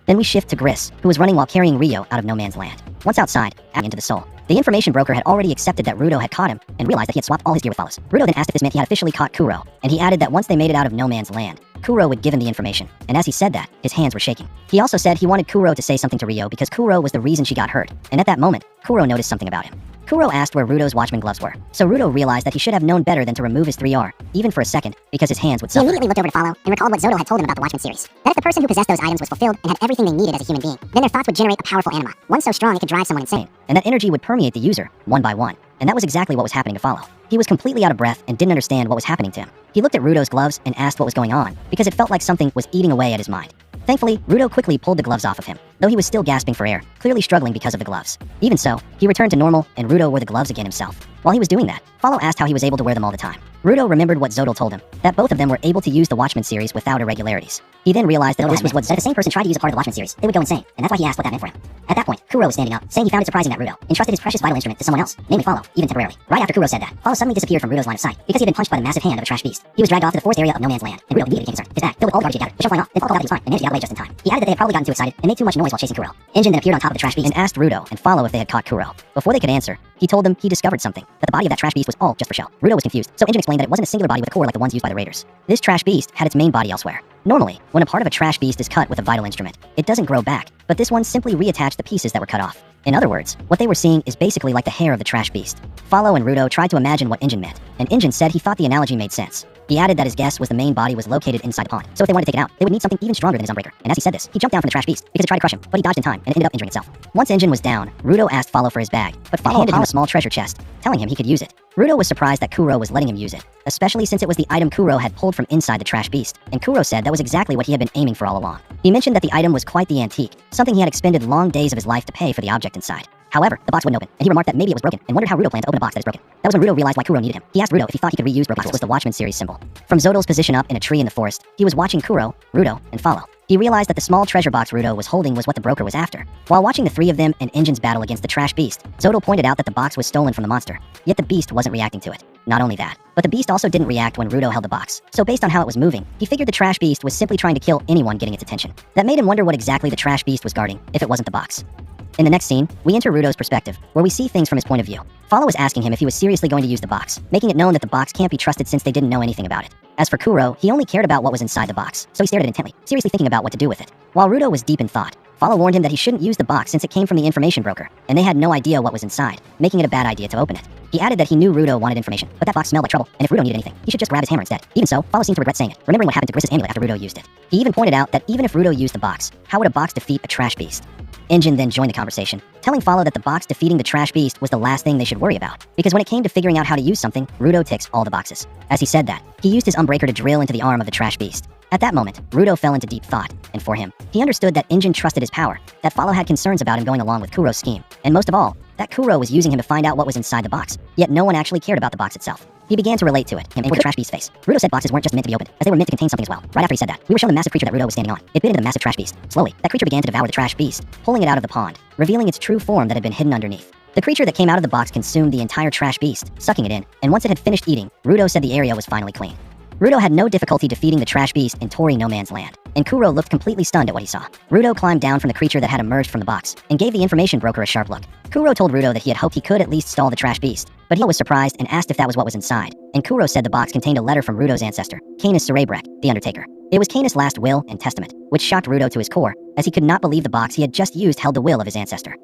Then we shift to Gris, who was running while carrying Rio out of No Man's Land. Once outside, into the soul. The information broker had already accepted that Rudo had caught him and realized that he had swapped all his gear with Follow's. Rudo then asked if this meant he had officially caught Kuro, and he added that once they made it out of No Man's Land, Kuro would give him the information, and as he said that, his hands were shaking. He also said he wanted Kuro to say something to Rio because Kuro was the reason she got hurt, and at that moment, Kuro noticed something about him. Kuro asked where Rudo's watchman gloves were, so Rudo realized that he should have known better than to remove his 3R, even for a second, because his hands would He suffer. immediately looked over to Follow and recalled what Zodal had told him about the Watchmen series. That if the person who possessed those items was fulfilled and had everything they needed as a human being, then their thoughts would generate a powerful anima, one so strong it could drive someone insane. And that energy would permeate the user, one by one. And that was exactly what was happening to Follow. He was completely out of breath and didn't understand what was happening to him. He looked at Rudo's gloves and asked what was going on, because it felt like something was eating away at his mind. Thankfully, Rudo quickly pulled the gloves off of him, though he was still gasping for air, clearly struggling because of the gloves. Even so, he returned to normal, and Rudo wore the gloves again himself. While he was doing that, Follow asked how he was able to wear them all the time. Rudo remembered what Zodal told him, that both of them were able to use the Watchmen series without irregularities. He then realized that this was what That if the same person tried to use a part of the Watchmen series, they would go insane, and that's why he asked what that meant for him. At that point, Kuro was standing up, saying he found it surprising that Rudo entrusted his precious vital instrument to someone else, namely Follow, even temporarily. Right after Kuro said that, Follow suddenly disappeared from Rudo's line of sight, because he had been punched by the massive hand of a trash beast. He was dragged off to the forest area of No Man's Land, and Rudo immediately became concerned. His bag, filled with all the garbage he gathered, was flying off, then Follow called out that he was fine, and managed to get out of the way just in time. He added that they had probably gotten too excited, and made too much noise while chasing Kuro. Injin then appeared on top of the trash beast, and asked Rudo and Follow if they had caught Kuro. Before they could answer, he told them he discovered something, that the body of that trash beast was all just for show. Rudo was confused, so Injin explained that it wasn't a singular body with a core like the ones used by the Raiders. This trash beast had its main body elsewhere. Normally, when a part of a trash beast is cut with a vital instrument, it doesn't grow back, but this one simply reattached the pieces that were cut off. In other words, what they were seeing is basically like the hair of the trash beast. Follow and Rudo tried to imagine what Injin meant, and Injin said he thought the analogy made sense. He added that his guess was the main body was located inside the pond, so if they wanted to take it out, they would need something even stronger than his Unbreaker. And as he said this, he jumped down from the trash beast because it tried to crush him, but he dodged in time and it ended up injuring itself. Once Injin was down, Rudo asked Follow for his bag, but Follow handed him a small treasure chest, telling him he could use it. Rudo was surprised that Kuro was letting him use it, especially since it was the item Kuro had pulled from inside the trash beast, and Kuro said that was exactly what he had been aiming for all along. He mentioned that the item was quite the antique, something he had expended long days of his life to pay for the object inside. However, the box wouldn't open, and he remarked that maybe it was broken, and wondered how Rudo planned to open a box that is broken. That was when Rudo realized why Kuro needed him. He asked Rudo if he thought he could reuse broken tools. Was the Watchmen series symbol. From Zodal's position up in a tree in the forest, he was watching Kuro, Rudo, and Follow. He realized that the small treasure box Rudo was holding was what the broker was after. While watching the three of them and Injin's battle against the trash beast, Zodal pointed out that the box was stolen from the monster, yet the beast wasn't reacting to it. Not only that, but the beast also didn't react when Rudo held the box, so based on how it was moving, he figured the trash beast was simply trying to kill anyone getting its attention. That made him wonder what exactly the trash beast was guarding, if it wasn't the box. In the next scene, we enter Rudo's perspective, where we see things from his point of view. Follow was asking him if he was seriously going to use the box, making it known that the box can't be trusted since they didn't know anything about it. As for Kuro, he only cared about what was inside the box, so he stared at it intently, seriously thinking about what to do with it. While Rudo was deep in thought, Follow warned him that he shouldn't use the box since it came from the information broker, and they had no idea what was inside, making it a bad idea to open it. He added that he knew Rudo wanted information, but that box smelled like trouble, and if Rudo needed anything, he should just grab his hammer instead. Even so, Follow seemed to regret saying it, remembering what happened to Gris's amulet after Rudo used it. He even pointed out that even if Rudo used the box, how would a box defeat a trash beast? Injin then joined the conversation, telling Follow that the box defeating the trash beast was the last thing they should worry about, because when it came to figuring out how to use something, Rudo ticks all the boxes. As he said that, he used his Unbreaker to drill into the arm of the trash beast. At that moment, Rudo fell into deep thought, and for him, he understood that Injin trusted his power, that Follow had concerns about him going along with Kuro's scheme, and most of all, that Kuro was using him to find out what was inside the box, yet no one actually cared about the box itself. He began to relate to it, and put the trash beast's face. Rudo said boxes weren't just meant to be opened, as they were meant to contain something as well. Right after he said that, we were shown the massive creature that Rudo was standing on. It bit into the massive trash beast. Slowly, that creature began to devour the trash beast, pulling it out of the pond, revealing its true form that had been hidden underneath. The creature that came out of the box consumed the entire trash beast, sucking it in, and once it had finished eating, Rudo said the area was finally clean. Rudo had no difficulty defeating the trash beast in Tori No Man's Land, and Kuro looked completely stunned at what he saw. Rudo climbed down from the creature that had emerged from the box, and gave the information broker a sharp look. Kuro told Rudo that he had hoped he could at least stall the trash beast, but he was surprised and asked if that was what was inside, and Kuro said the box contained a letter from Rudo's ancestor, Canis Cerebrek, the Undertaker. It was Canis' last will and testament, which shocked Rudo to his core, as he could not believe the box he had just used held the will of his ancestor.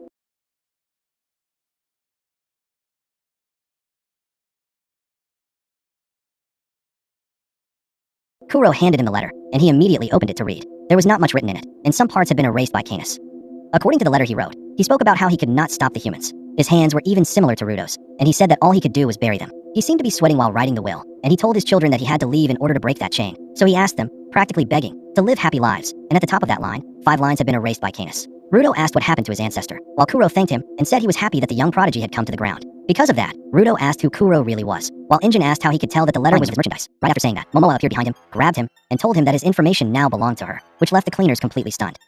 Kuro handed him the letter, and he immediately opened it to read. There was not much written in it, and some parts had been erased by Canis. According to the letter he wrote, he spoke about how he could not stop the humans. His hands were even similar to Rudo's, and he said that all he could do was bury them. He seemed to be sweating while writing the will, and he told his children that he had to leave in order to break that chain. So he asked them, practically begging, to live happy lives, and at the top of that line, 5 lines had been erased by Canis. Rudo asked what happened to his ancestor, while Kuro thanked him and said he was happy that the young prodigy had come to the ground. Because of that, Rudo asked who Kuro really was, while Injin asked how he could tell that the letter was his merchandise. Right after saying that, Momoa appeared behind him, grabbed him, and told him that his information now belonged to her, which left the cleaners completely stunned.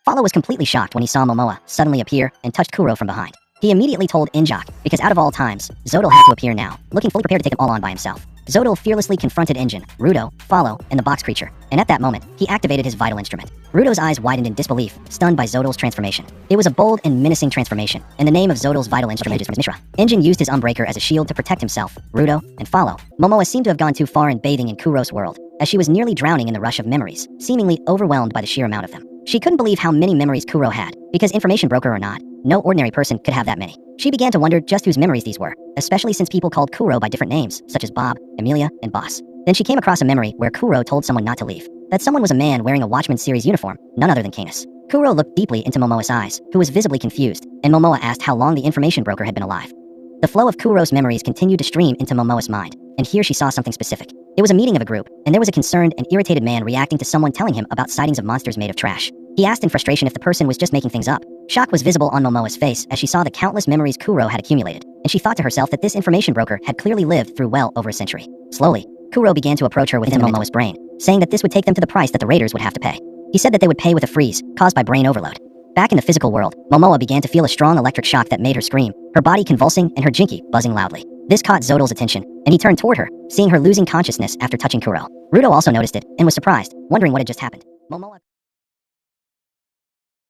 Follow was completely shocked when he saw Momoa suddenly appear and touched Kuro from behind. He immediately told Injok, because out of all times, Zodal had to appear now, looking fully prepared to take them all on by himself. Zodal fearlessly confronted Injin, Rudo, Follow, and the box creature, and at that moment, he activated his vital instrument. Rudo's eyes widened in disbelief, stunned by Zodal's transformation. It was a bold and menacing transformation, and the name of Zodal's vital instrument is Mishra. Injin used his Umbreaker as a shield to protect himself, Rudo, and Follow. Momoa seemed to have gone too far in bathing in Kuro's world, as she was nearly drowning in the rush of memories, seemingly overwhelmed by the sheer amount of them. She couldn't believe how many memories Kuro had, because information broker or not, no ordinary person could have that many. She began to wonder just whose memories these were, especially since people called Kuro by different names, such as Bob, Amelia, and Boss. Then she came across a memory where Kuro told someone not to leave. That someone was a man wearing a Watchman series uniform, none other than Canis. Kuro looked deeply into Momoa's eyes, who was visibly confused, and Momoa asked how long the information broker had been alive. The flow of Kuro's memories continued to stream into Momoa's mind, and here she saw something specific. It was a meeting of a group, and there was a concerned and irritated man reacting to someone telling him about sightings of monsters made of trash. He asked in frustration if the person was just making things up. Shock was visible on Momoa's face as she saw the countless memories Kuro had accumulated, and she thought to herself that this information broker had clearly lived through well over a century. Slowly, Kuro began to approach her within Momoa's brain, saying that this would take them to the price that the raiders would have to pay. He said that they would pay with a freeze, caused by brain overload. Back in the physical world, Momoa began to feel a strong electric shock that made her scream, her body convulsing and her jinky buzzing loudly. This caught Zodal's attention, and he turned toward her, seeing her losing consciousness after touching Kuro. Rudo also noticed it, and was surprised, wondering what had just happened. Momoa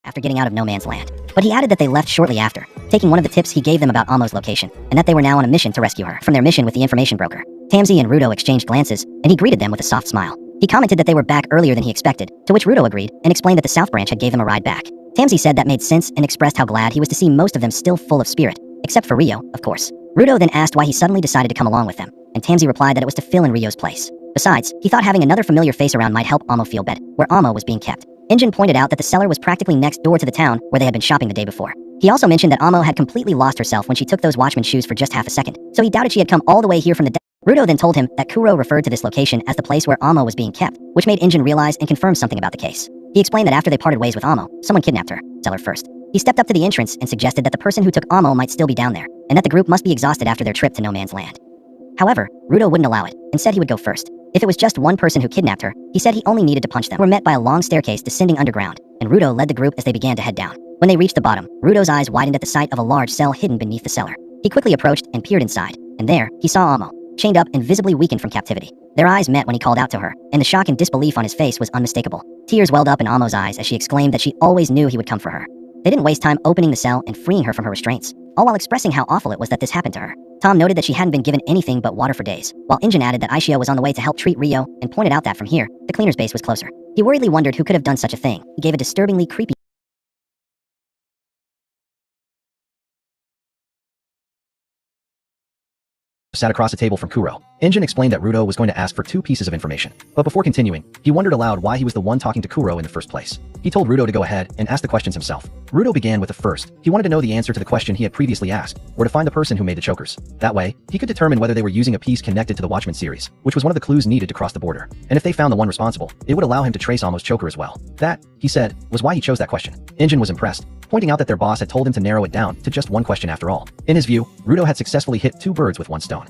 after getting out of No Man's Land. But he added that they left shortly after, taking one of the tips he gave them about Amo's location, and that they were now on a mission to rescue her from their mission with the information broker. Tamsi and Rudo exchanged glances, and he greeted them with a soft smile. He commented that they were back earlier than he expected, to which Rudo agreed, and explained that the South Branch had gave them a ride back. Tamsi said that made sense and expressed how glad he was to see most of them still full of spirit, except for Rio, of course. Rudo then asked why he suddenly decided to come along with them, and Tamsi replied that it was to fill in Rio's place. Besides, he thought having another familiar face around might help Amo feel better, where Amo was being kept. Injin pointed out that the cellar was practically next door to the town where they had been shopping the day before. He also mentioned that Amo had completely lost herself when she took those Watchman shoes for just half a second, so he doubted she had come all the way here from the Rudo then told him that Kuro referred to this location as the place where Amo was being kept, which made Injin realize and confirm something about the case. He explained that after they parted ways with Amo, someone kidnapped her, cellar first. He stepped up to the entrance and suggested that the person who took Amo might still be down there, and that the group must be exhausted after their trip to No Man's Land. However, Rudo wouldn't allow it, and said he would go first. If it was just one person who kidnapped her, he said he only needed to punch them. They were met by a long staircase descending underground, and Rudo led the group as they began to head down. When they reached the bottom, Rudo's eyes widened at the sight of a large cell hidden beneath the cellar. He quickly approached and peered inside, and there, he saw Amo, chained up and visibly weakened from captivity. Their eyes met when he called out to her, and the shock and disbelief on his face was unmistakable. Tears welled up in Amo's eyes as she exclaimed that she always knew he would come for her. They didn't waste time opening the cell and freeing her from her restraints, all while expressing how awful it was that this happened to her. Tom noted that she hadn't been given anything but water for days, while Injin added that Aishio was on the way to help treat Rio, and pointed out that from here, the cleaner's base was closer. He worriedly wondered who could have done such a thing. He gave a disturbingly creepy sat across the table from Kuro. Injin explained that Rudo was going to ask for 2 pieces of information, but before continuing, he wondered aloud why he was the one talking to Kuro in the first place. He told Rudo to go ahead and ask the questions himself. Rudo began with the first. He wanted to know the answer to the question he had previously asked, or to find the person who made the chokers. That way, he could determine whether they were using a piece connected to the Watchman series, which was one of the clues needed to cross the border. And if they found the one responsible, it would allow him to trace Amo's choker as well. That, he said, was why he chose that question. Injin was impressed, pointing out that their boss had told him to narrow it down to just one question after all. In his view, Rudo had successfully hit 2 birds with 1 stone.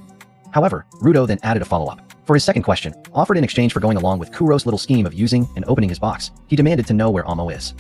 However, Rudo then added a follow-up. For his second question, offered in exchange for going along with Kuro's little scheme of using and opening his box, he demanded to know where Amo is.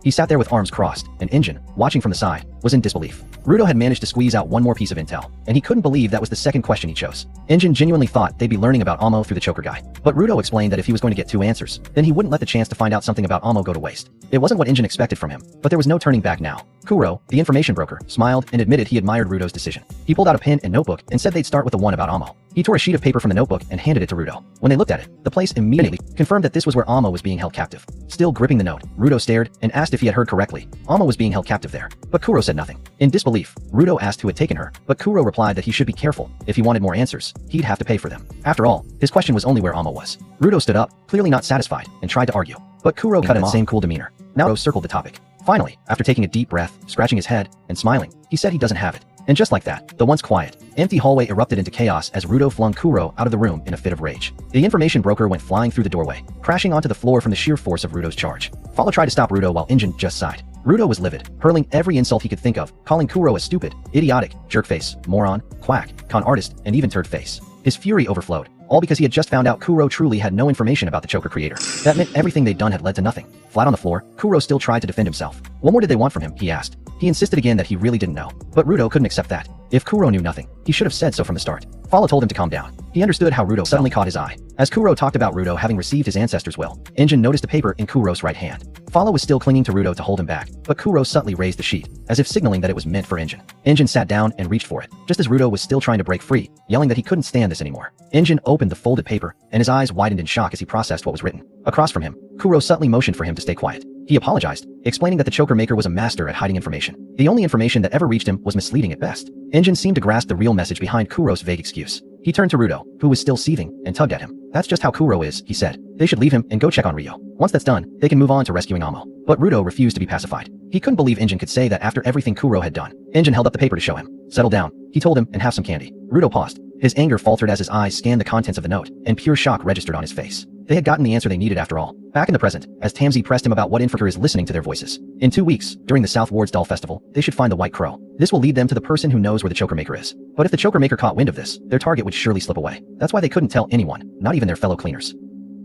He sat there with arms crossed, and Injin, watching from the side, was in disbelief. Rudo had managed to squeeze out one more piece of intel, and he couldn't believe that was the second question he chose. Injin genuinely thought they'd be learning about Amo through the choker guy, but Rudo explained that if he was going to get 2 answers, then he wouldn't let the chance to find out something about Amo go to waste. It wasn't what Injin expected from him, but there was no turning back now. Kuro, the information broker, smiled and admitted he admired Rudo's decision. He pulled out a pen and notebook and said they'd start with the one about Amo. He tore a sheet of paper from the notebook and handed it to Rudo. When they looked at it, the place immediately confirmed that this was where Amo was being held captive. Still gripping the note, Rudo stared and asked if he had heard correctly. Amo was being held captive there, but Kuro said nothing. In disbelief, Rudo asked who had taken her, but Kuro replied that he should be careful. If he wanted more answers, he'd have to pay for them. After all, his question was only where Amo was. Rudo stood up, clearly not satisfied, and tried to argue, but Kuro cut him off. Same cool demeanor. Now Rudo circled the topic. Finally, after taking a deep breath, scratching his head, and smiling, he said he doesn't have it. And just like that, the once quiet, empty hallway erupted into chaos as Rudo flung Kuro out of the room in a fit of rage. The information broker went flying through the doorway, crashing onto the floor from the sheer force of Rudo's charge. Follow tried to stop Rudo while Injin just sighed. Rudo was livid, hurling every insult he could think of, calling Kuro a stupid, idiotic, jerkface, moron, quack, con artist, and even turd face. His fury overflowed, all because he had just found out Kuro truly had no information about the choker creator. That meant everything they'd done had led to nothing. Flat on the floor, Kuro still tried to defend himself. What more did they want from him, he asked. He insisted again that he really didn't know. But Rudo couldn't accept that. If Kuro knew nothing, he should have said so from the start. Follow told him to calm down. He understood how Rudo suddenly caught his eye. As Kuro talked about Rudo having received his ancestor's will, Engine noticed a paper in Kuro's right hand. Follow was still clinging to Rudo to hold him back, but Kuro subtly raised the sheet, as if signaling that it was meant for Engine. Engine sat down and reached for it, just as Rudo was still trying to break free, yelling that he couldn't stand this anymore. Engine opened the folded paper, and his eyes widened in shock as he processed what was written. Across from him, Kuro subtly motioned for him to stay quiet. He apologized, explaining that the choker maker was a master at hiding information. The only information that ever reached him was misleading at best. Engine seemed to grasp the real message behind Kuro's vague excuse. He turned to Rudo, who was still seething, and tugged at him. That's just how Kuro is, he said. They should leave him and go check on Ryo. Once that's done, they can move on to rescuing Amo. But Rudo refused to be pacified. He couldn't believe Engine could say that after everything Kuro had done. Engine held up the paper to show him. Settle down, he told him, and have some candy. Rudo paused. His anger faltered as his eyes scanned the contents of the note, and pure shock registered on his face. They had gotten the answer they needed after all. Back in the present, as Tamsi pressed him about what Infraker is listening to their voices. In 2 weeks, during the South Ward's Doll Festival, they should find the White Crow. This will lead them to the person who knows where the choker maker is. But if the choker maker caught wind of this, their target would surely slip away. That's why they couldn't tell anyone, not even their fellow cleaners.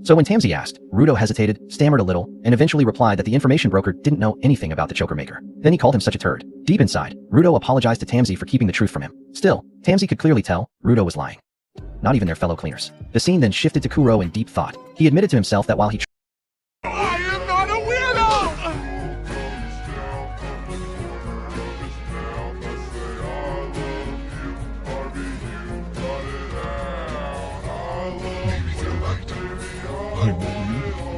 So when Tamsi asked, Rudo hesitated, stammered a little, and eventually replied that the information broker didn't know anything about the choker maker. Then he called him such a turd. Deep inside, Rudo apologized to Tamsi for keeping the truth from him. Still, Tamsi could clearly tell, Rudo was lying. Not even their fellow cleaners. The scene then shifted to Kuro in deep thought. He admitted to himself that while he I am not a weirdo! Maybe they're right. I'm not a weirdo.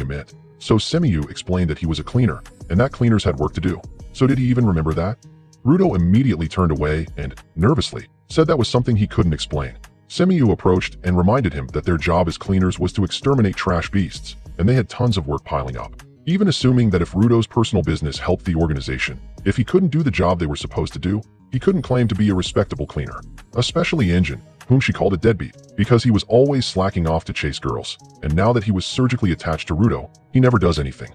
Admit. So Semiyu explained that he was a cleaner, and that cleaners had work to do. So did he even remember that? Rudo immediately turned away and, nervously, said that was something he couldn't explain. Semiyu approached and reminded him that their job as cleaners was to exterminate trash beasts, and they had tons of work piling up. Even assuming that if Rudo's personal business helped the organization, if he couldn't do the job they were supposed to do, he couldn't claim to be a respectable cleaner. Especially Engine, whom she called a deadbeat, because he was always slacking off to chase girls, and now that he was surgically attached to Rudo, he never does anything.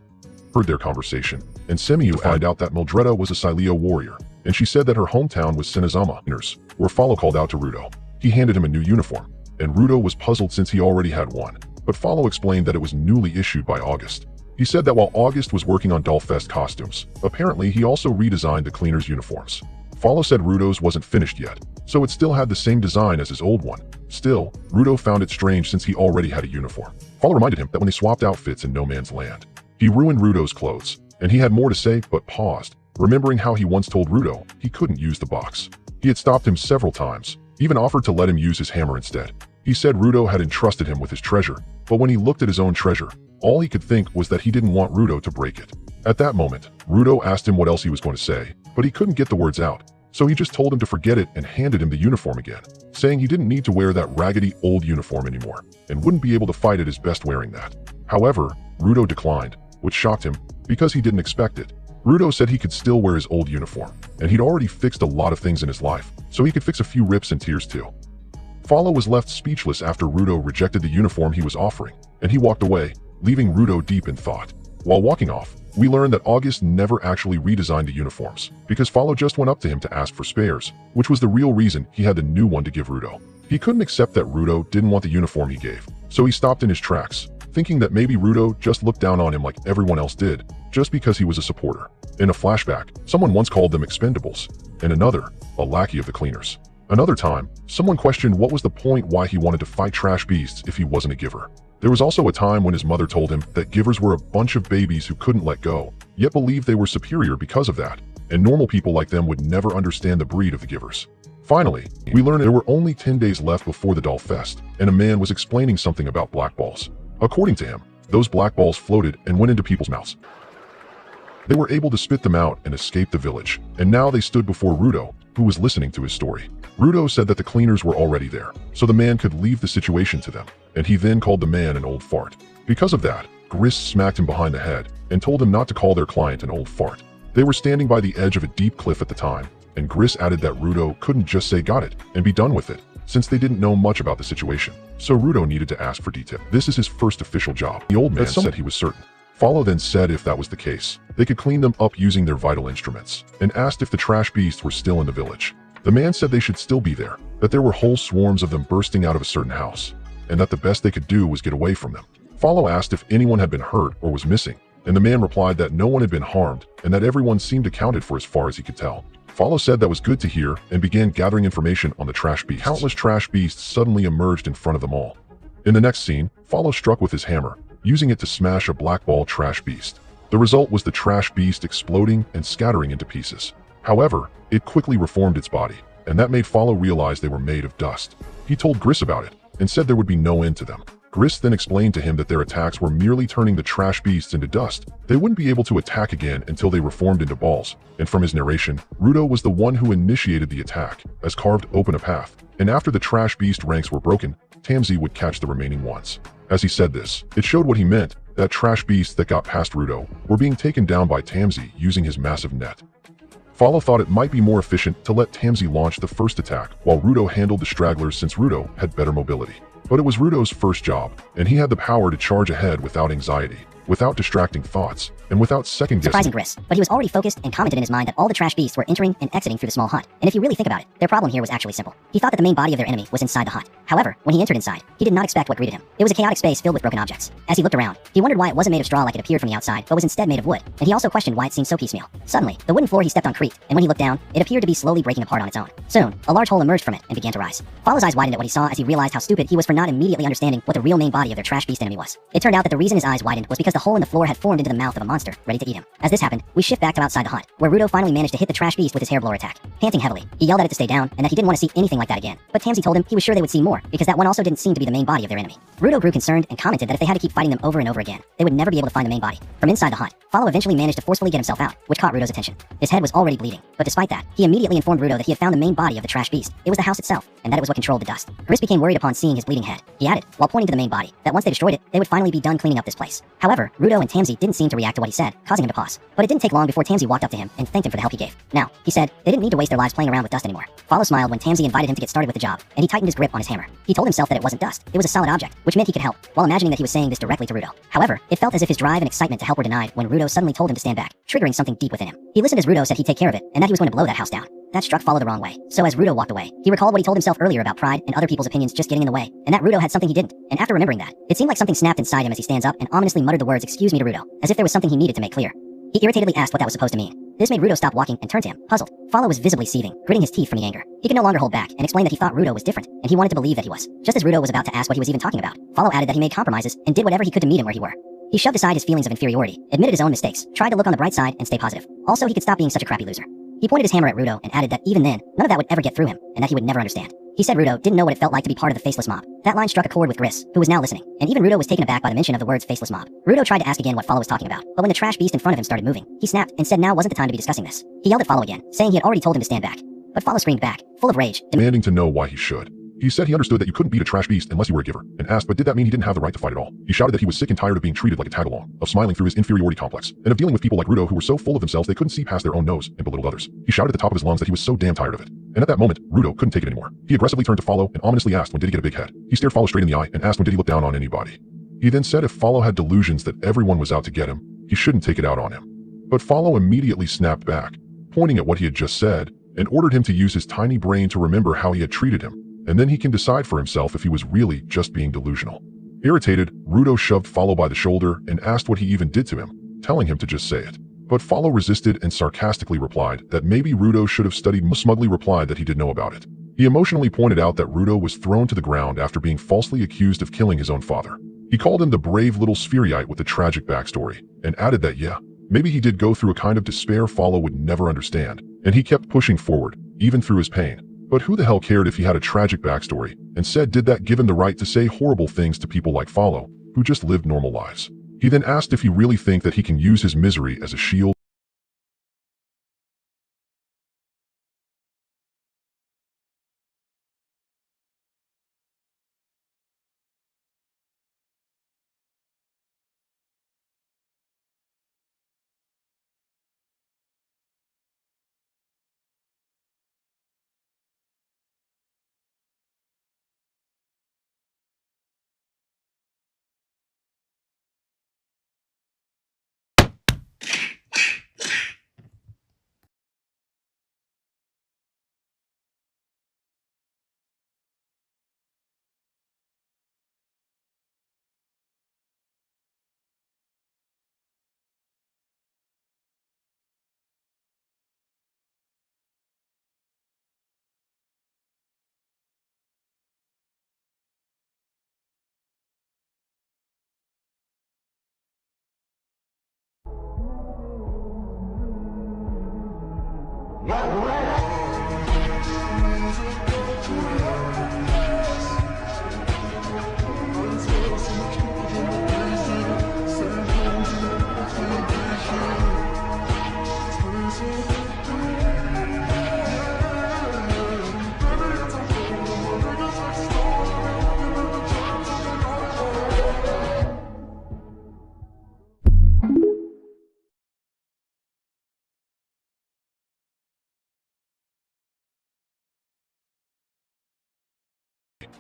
Heard their conversation, and Semiyu found out that Mildreda was a Sileo warrior, and she said that her hometown was Sinazama, where Follow called out to Rudo. He handed him a new uniform, and Rudo was puzzled since he already had one, but Follow explained that it was newly issued by August. He said that while August was working on Dollfest costumes, apparently he also redesigned the cleaners' uniforms. Follow said Rudo's wasn't finished yet, so it still had the same design as his old one. Still, Rudo found it strange since he already had a uniform. Follow reminded him that when they swapped outfits in No Man's Land, he ruined Rudo's clothes, and he had more to say but paused, remembering how he once told Rudo he couldn't use the box. He had stopped him several times, even offered to let him use his hammer instead. He said Rudo had entrusted him with his treasure, but when he looked at his own treasure, all he could think was that he didn't want Rudo to break it. At that moment, Rudo asked him what else he was going to say, but he couldn't get the words out. So he just told him to forget it and handed him the uniform again, saying he didn't need to wear that raggedy old uniform anymore, and wouldn't be able to fight at his best wearing that. However, Rudo declined, which shocked him, because he didn't expect it. Rudo said he could still wear his old uniform, and he'd already fixed a lot of things in his life, so he could fix a few rips and tears too. Follow was left speechless after Rudo rejected the uniform he was offering, and he walked away, leaving Rudo deep in thought. While walking off, we learn that August never actually redesigned the uniforms, because Follow just went up to him to ask for spares, which was the real reason he had the new one to give Rudo. He couldn't accept that Rudo didn't want the uniform he gave, so he stopped in his tracks, thinking that maybe Rudo just looked down on him like everyone else did, just because he was a supporter. In a flashback, someone once called them expendables, and another, a lackey of the cleaners. Another time, someone questioned what was the point why he wanted to fight trash beasts if he wasn't a giver. There was also a time when his mother told him that givers were a bunch of babies who couldn't let go, yet believed they were superior because of that, and normal people like them would never understand the breed of the givers. Finally, we learned there were only 10 days left before the Doll Fest, and a man was explaining something about black balls. According to him, those black balls floated and went into people's mouths. They were able to spit them out and escape the village, and now they stood before Rudo, who was listening to his story. Rudo said that the cleaners were already there, so the man could leave the situation to them, and he then called the man an old fart. Because of that, Grist smacked him behind the head and told him not to call their client an old fart. They were standing by the edge of a deep cliff at the time, and Grist added that Rudo couldn't just say got it and be done with it, since they didn't know much about the situation, so Rudo needed to ask for detail. This is his first official job. The old man said he was certain. Follow then said if that was the case, they could clean them up using their vital instruments, and asked if the trash beasts were still in the village. The man said they should still be there, that there were whole swarms of them bursting out of a certain house, and that the best they could do was get away from them. Follow asked if anyone had been hurt or was missing, and the man replied that no one had been harmed and that everyone seemed accounted for as far as he could tell. Follow said that was good to hear and began gathering information on the trash beasts. Countless trash beasts suddenly emerged in front of them all. In the next scene, Follow struck with his hammer, using it to smash a black ball trash beast. The result was the trash beast exploding and scattering into pieces. However, it quickly reformed its body, and that made Follow realize they were made of dust. He told Grist about it, and said there would be no end to them. Grist then explained to him that their attacks were merely turning the trash beasts into dust. They wouldn't be able to attack again until they reformed into balls, and from his narration, Rudo was the one who initiated the attack, as carved open a path, and after the trash beast ranks were broken, Tamsi would catch the remaining ones. As he said this, it showed what he meant, that trash beasts that got past Rudo were being taken down by Tamsi using his massive net. Follow thought it might be more efficient to let Tamsi launch the first attack while Rudo handled the stragglers since Rudo had better mobility. But it was Rudo's first job, and he had the power to charge ahead without anxiety, without distracting thoughts, and without second-guessing. Surprising Grist, but he was already focused and commented in his mind that all the trash beasts were entering and exiting through the small hut. And if you really think about it, their problem here was actually simple. He thought that the main body of their enemy was inside the hut. However, when he entered inside, he did not expect what greeted him. It was a chaotic space filled with broken objects. As he looked around, he wondered why it wasn't made of straw like it appeared from the outside, but was instead made of wood, and he also questioned why it seemed so piecemeal. Suddenly, the wooden floor he stepped on creaked, and when he looked down, it appeared to be slowly breaking apart on its own. Soon, a large hole emerged from it and began to rise. Follow's eyes widened at what he saw as he realized how stupid he was for not immediately understanding what the real main body of their trash beast enemy was. It turned out that the reason his eyes widened was because the hole in the floor had formed into the mouth of a monster, ready to eat him. As this happened, we shift back to outside the hut, where Rudo finally managed to hit the trash beast with his hair blower attack. Panting heavily, he yelled at it to stay down and that he didn't want to see anything like that again. But Tamsi told him he was sure they would see more, because that one also didn't seem to be the main body of their enemy. Rudo grew concerned and commented that if they had to keep fighting them over and over again, they would never be able to find the main body. From inside the hut, Follow eventually managed to forcefully get himself out, which caught Rudo's attention. His head was already bleeding, but despite that, he immediately informed Rudo that he had found the main body of the trash beast. It was the house itself, and that it was what controlled the dust. Grist became worried upon seeing his bleeding head. He added, while pointing to the main body, that once they destroyed it, they would finally be done cleaning up this place. However, Rudo and Tamsi didn't seem to react to what he said, causing him to pause. But it didn't take long before Tamsi walked up to him and thanked him for the help he gave. Now, he said, they didn't need to waste their lives playing around with dust anymore. Follow smiled when Tamsi invited him to get started with the job, and he tightened his grip on his hammer. He told himself that it wasn't dust, it was a solid object, which meant he could help, while imagining that he was saying this directly to Rudo. However, it felt as if his drive and excitement to help were denied when Rudo suddenly told him to stand back, triggering something deep within him. He listened as Rudo said he'd take care of it, and that he was going to blow that house down. That struck Follow the wrong way. So as Rudo walked away, he recalled what he told himself earlier about pride and other people's opinions just getting in the way, and that Rudo had something he didn't. And after remembering that, it seemed like something snapped inside him as he stands up and ominously muttered the words "excuse me" to Rudo, as if there was something he needed to make clear. He irritatedly asked what that was supposed to mean. This made Rudo stop walking and turn to him, puzzled. Follow was visibly seething, gritting his teeth from the anger. He could no longer hold back and explained that he thought Rudo was different, and he wanted to believe that he was. Just as Rudo was about to ask what he was even talking about, Follow added that he made compromises and did whatever he could to meet him where he were. He shoved aside his feelings of inferiority, admitted his own mistakes, tried to look on the bright side and stay positive. Also, he could stop being such a crappy loser. He pointed his hammer at Rudo and added that even then, none of that would ever get through him, and that he would never understand. He said Rudo didn't know what it felt like to be part of the faceless mob. That line struck a chord with Grist, who was now listening, and even Rudo was taken aback by the mention of the words faceless mob. Rudo tried to ask again what Follow was talking about, but when the trash beast in front of him started moving, he snapped and said now wasn't the time to be discussing this. He yelled at Follow again, saying he had already told him to stand back. But Follow screamed back, full of rage, demanding to know why he should. He said he understood that you couldn't beat a trash beast unless you were a giver, and asked but did that mean he didn't have the right to fight at all? He shouted that he was sick and tired of being treated like a tag-along, of smiling through his inferiority complex, and of dealing with people like Rudo who were so full of themselves they couldn't see past their own nose and belittled others. He shouted at the top of his lungs that he was so damn tired of it. And at that moment, Rudo couldn't take it anymore. He aggressively turned to Follow and ominously asked when did he get a big head. He stared Follow straight in the eye and asked when did he look down on anybody. He then said if Follow had delusions that everyone was out to get him, he shouldn't take it out on him. But Follow immediately snapped back, pointing at what he had just said, and ordered him to use his tiny brain to remember how he had treated him, and then he can decide for himself if he was really just being delusional. Irritated, Rudo shoved Follow by the shoulder and asked what he even did to him, telling him to just say it. But Follow resisted and sarcastically replied that maybe Rudo should have studied. Smugly replied that he did know about it. He emotionally pointed out that Rudo was thrown to the ground after being falsely accused of killing his own father. He called him the brave little Sphereite with a tragic backstory, and added that yeah, maybe he did go through a kind of despair Follow would never understand, and he kept pushing forward, even through his pain. But who the hell cared if he had a tragic backstory, and said did that give him the right to say horrible things to people like Follow, who just lived normal lives. He then asked if he really think that he can use his misery as a shield.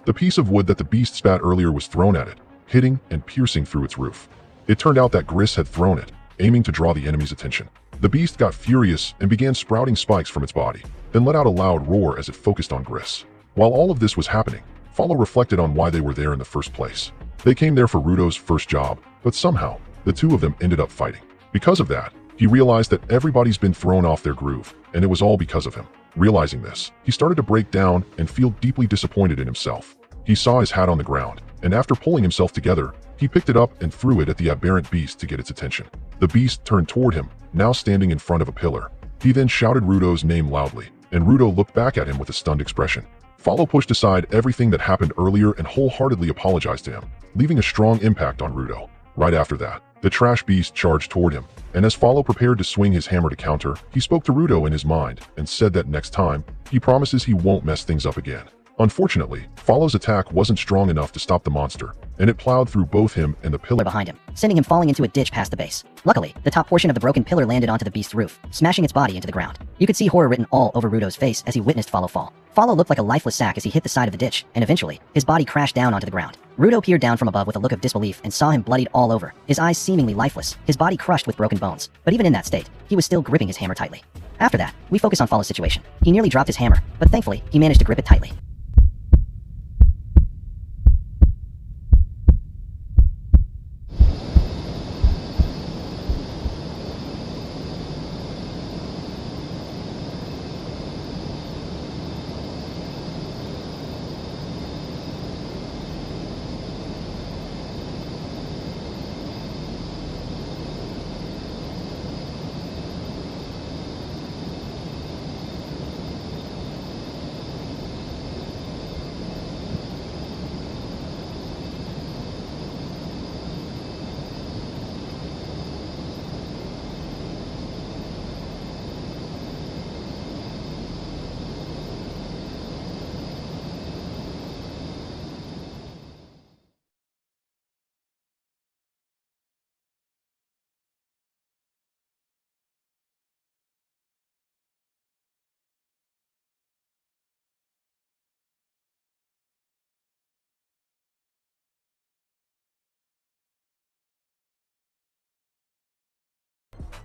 The piece of wood that the beast spat earlier was thrown at it, hitting and piercing through its roof. It turned out that Gris had thrown it, aiming to draw the enemy's attention. The beast got furious and began sprouting spikes from its body, then let out a loud roar as it focused on Gris. While all of this was happening, Follow reflected on why they were there in the first place. They came there for Rudo's first job, but somehow, the two of them ended up fighting. Because of that, he realized that everybody's been thrown off their groove, and it was all because of him. Realizing this, he started to break down and feel deeply disappointed in himself. He saw his hat on the ground, and after pulling himself together, he picked it up and threw it at the aberrant beast to get its attention. The beast turned toward him, now standing in front of a pillar. He then shouted Rudo's name loudly, and Rudo looked back at him with a stunned expression. Follow pushed aside everything that happened earlier and wholeheartedly apologized to him, leaving a strong impact on Rudo. Right after that, the trash beast charged toward him, and as Follow prepared to swing his hammer to counter, he spoke to Rudo in his mind and said that next time, he promises he won't mess things up again. Unfortunately, Follow's attack wasn't strong enough to stop the monster, and it plowed through both him and the pillar behind him, sending him falling into a ditch past the base. Luckily, the top portion of the broken pillar landed onto the beast's roof, smashing its body into the ground. You could see horror written all over Rudo's face as he witnessed Follow fall. Follow looked like a lifeless sack as he hit the side of the ditch, and eventually, his body crashed down onto the ground. Rudo peered down from above with a look of disbelief and saw him bloodied all over, his eyes seemingly lifeless, his body crushed with broken bones. But even in that state, he was still gripping his hammer tightly. After that, we focus on Follow's situation. He nearly dropped his hammer, but thankfully, he managed to grip it tightly.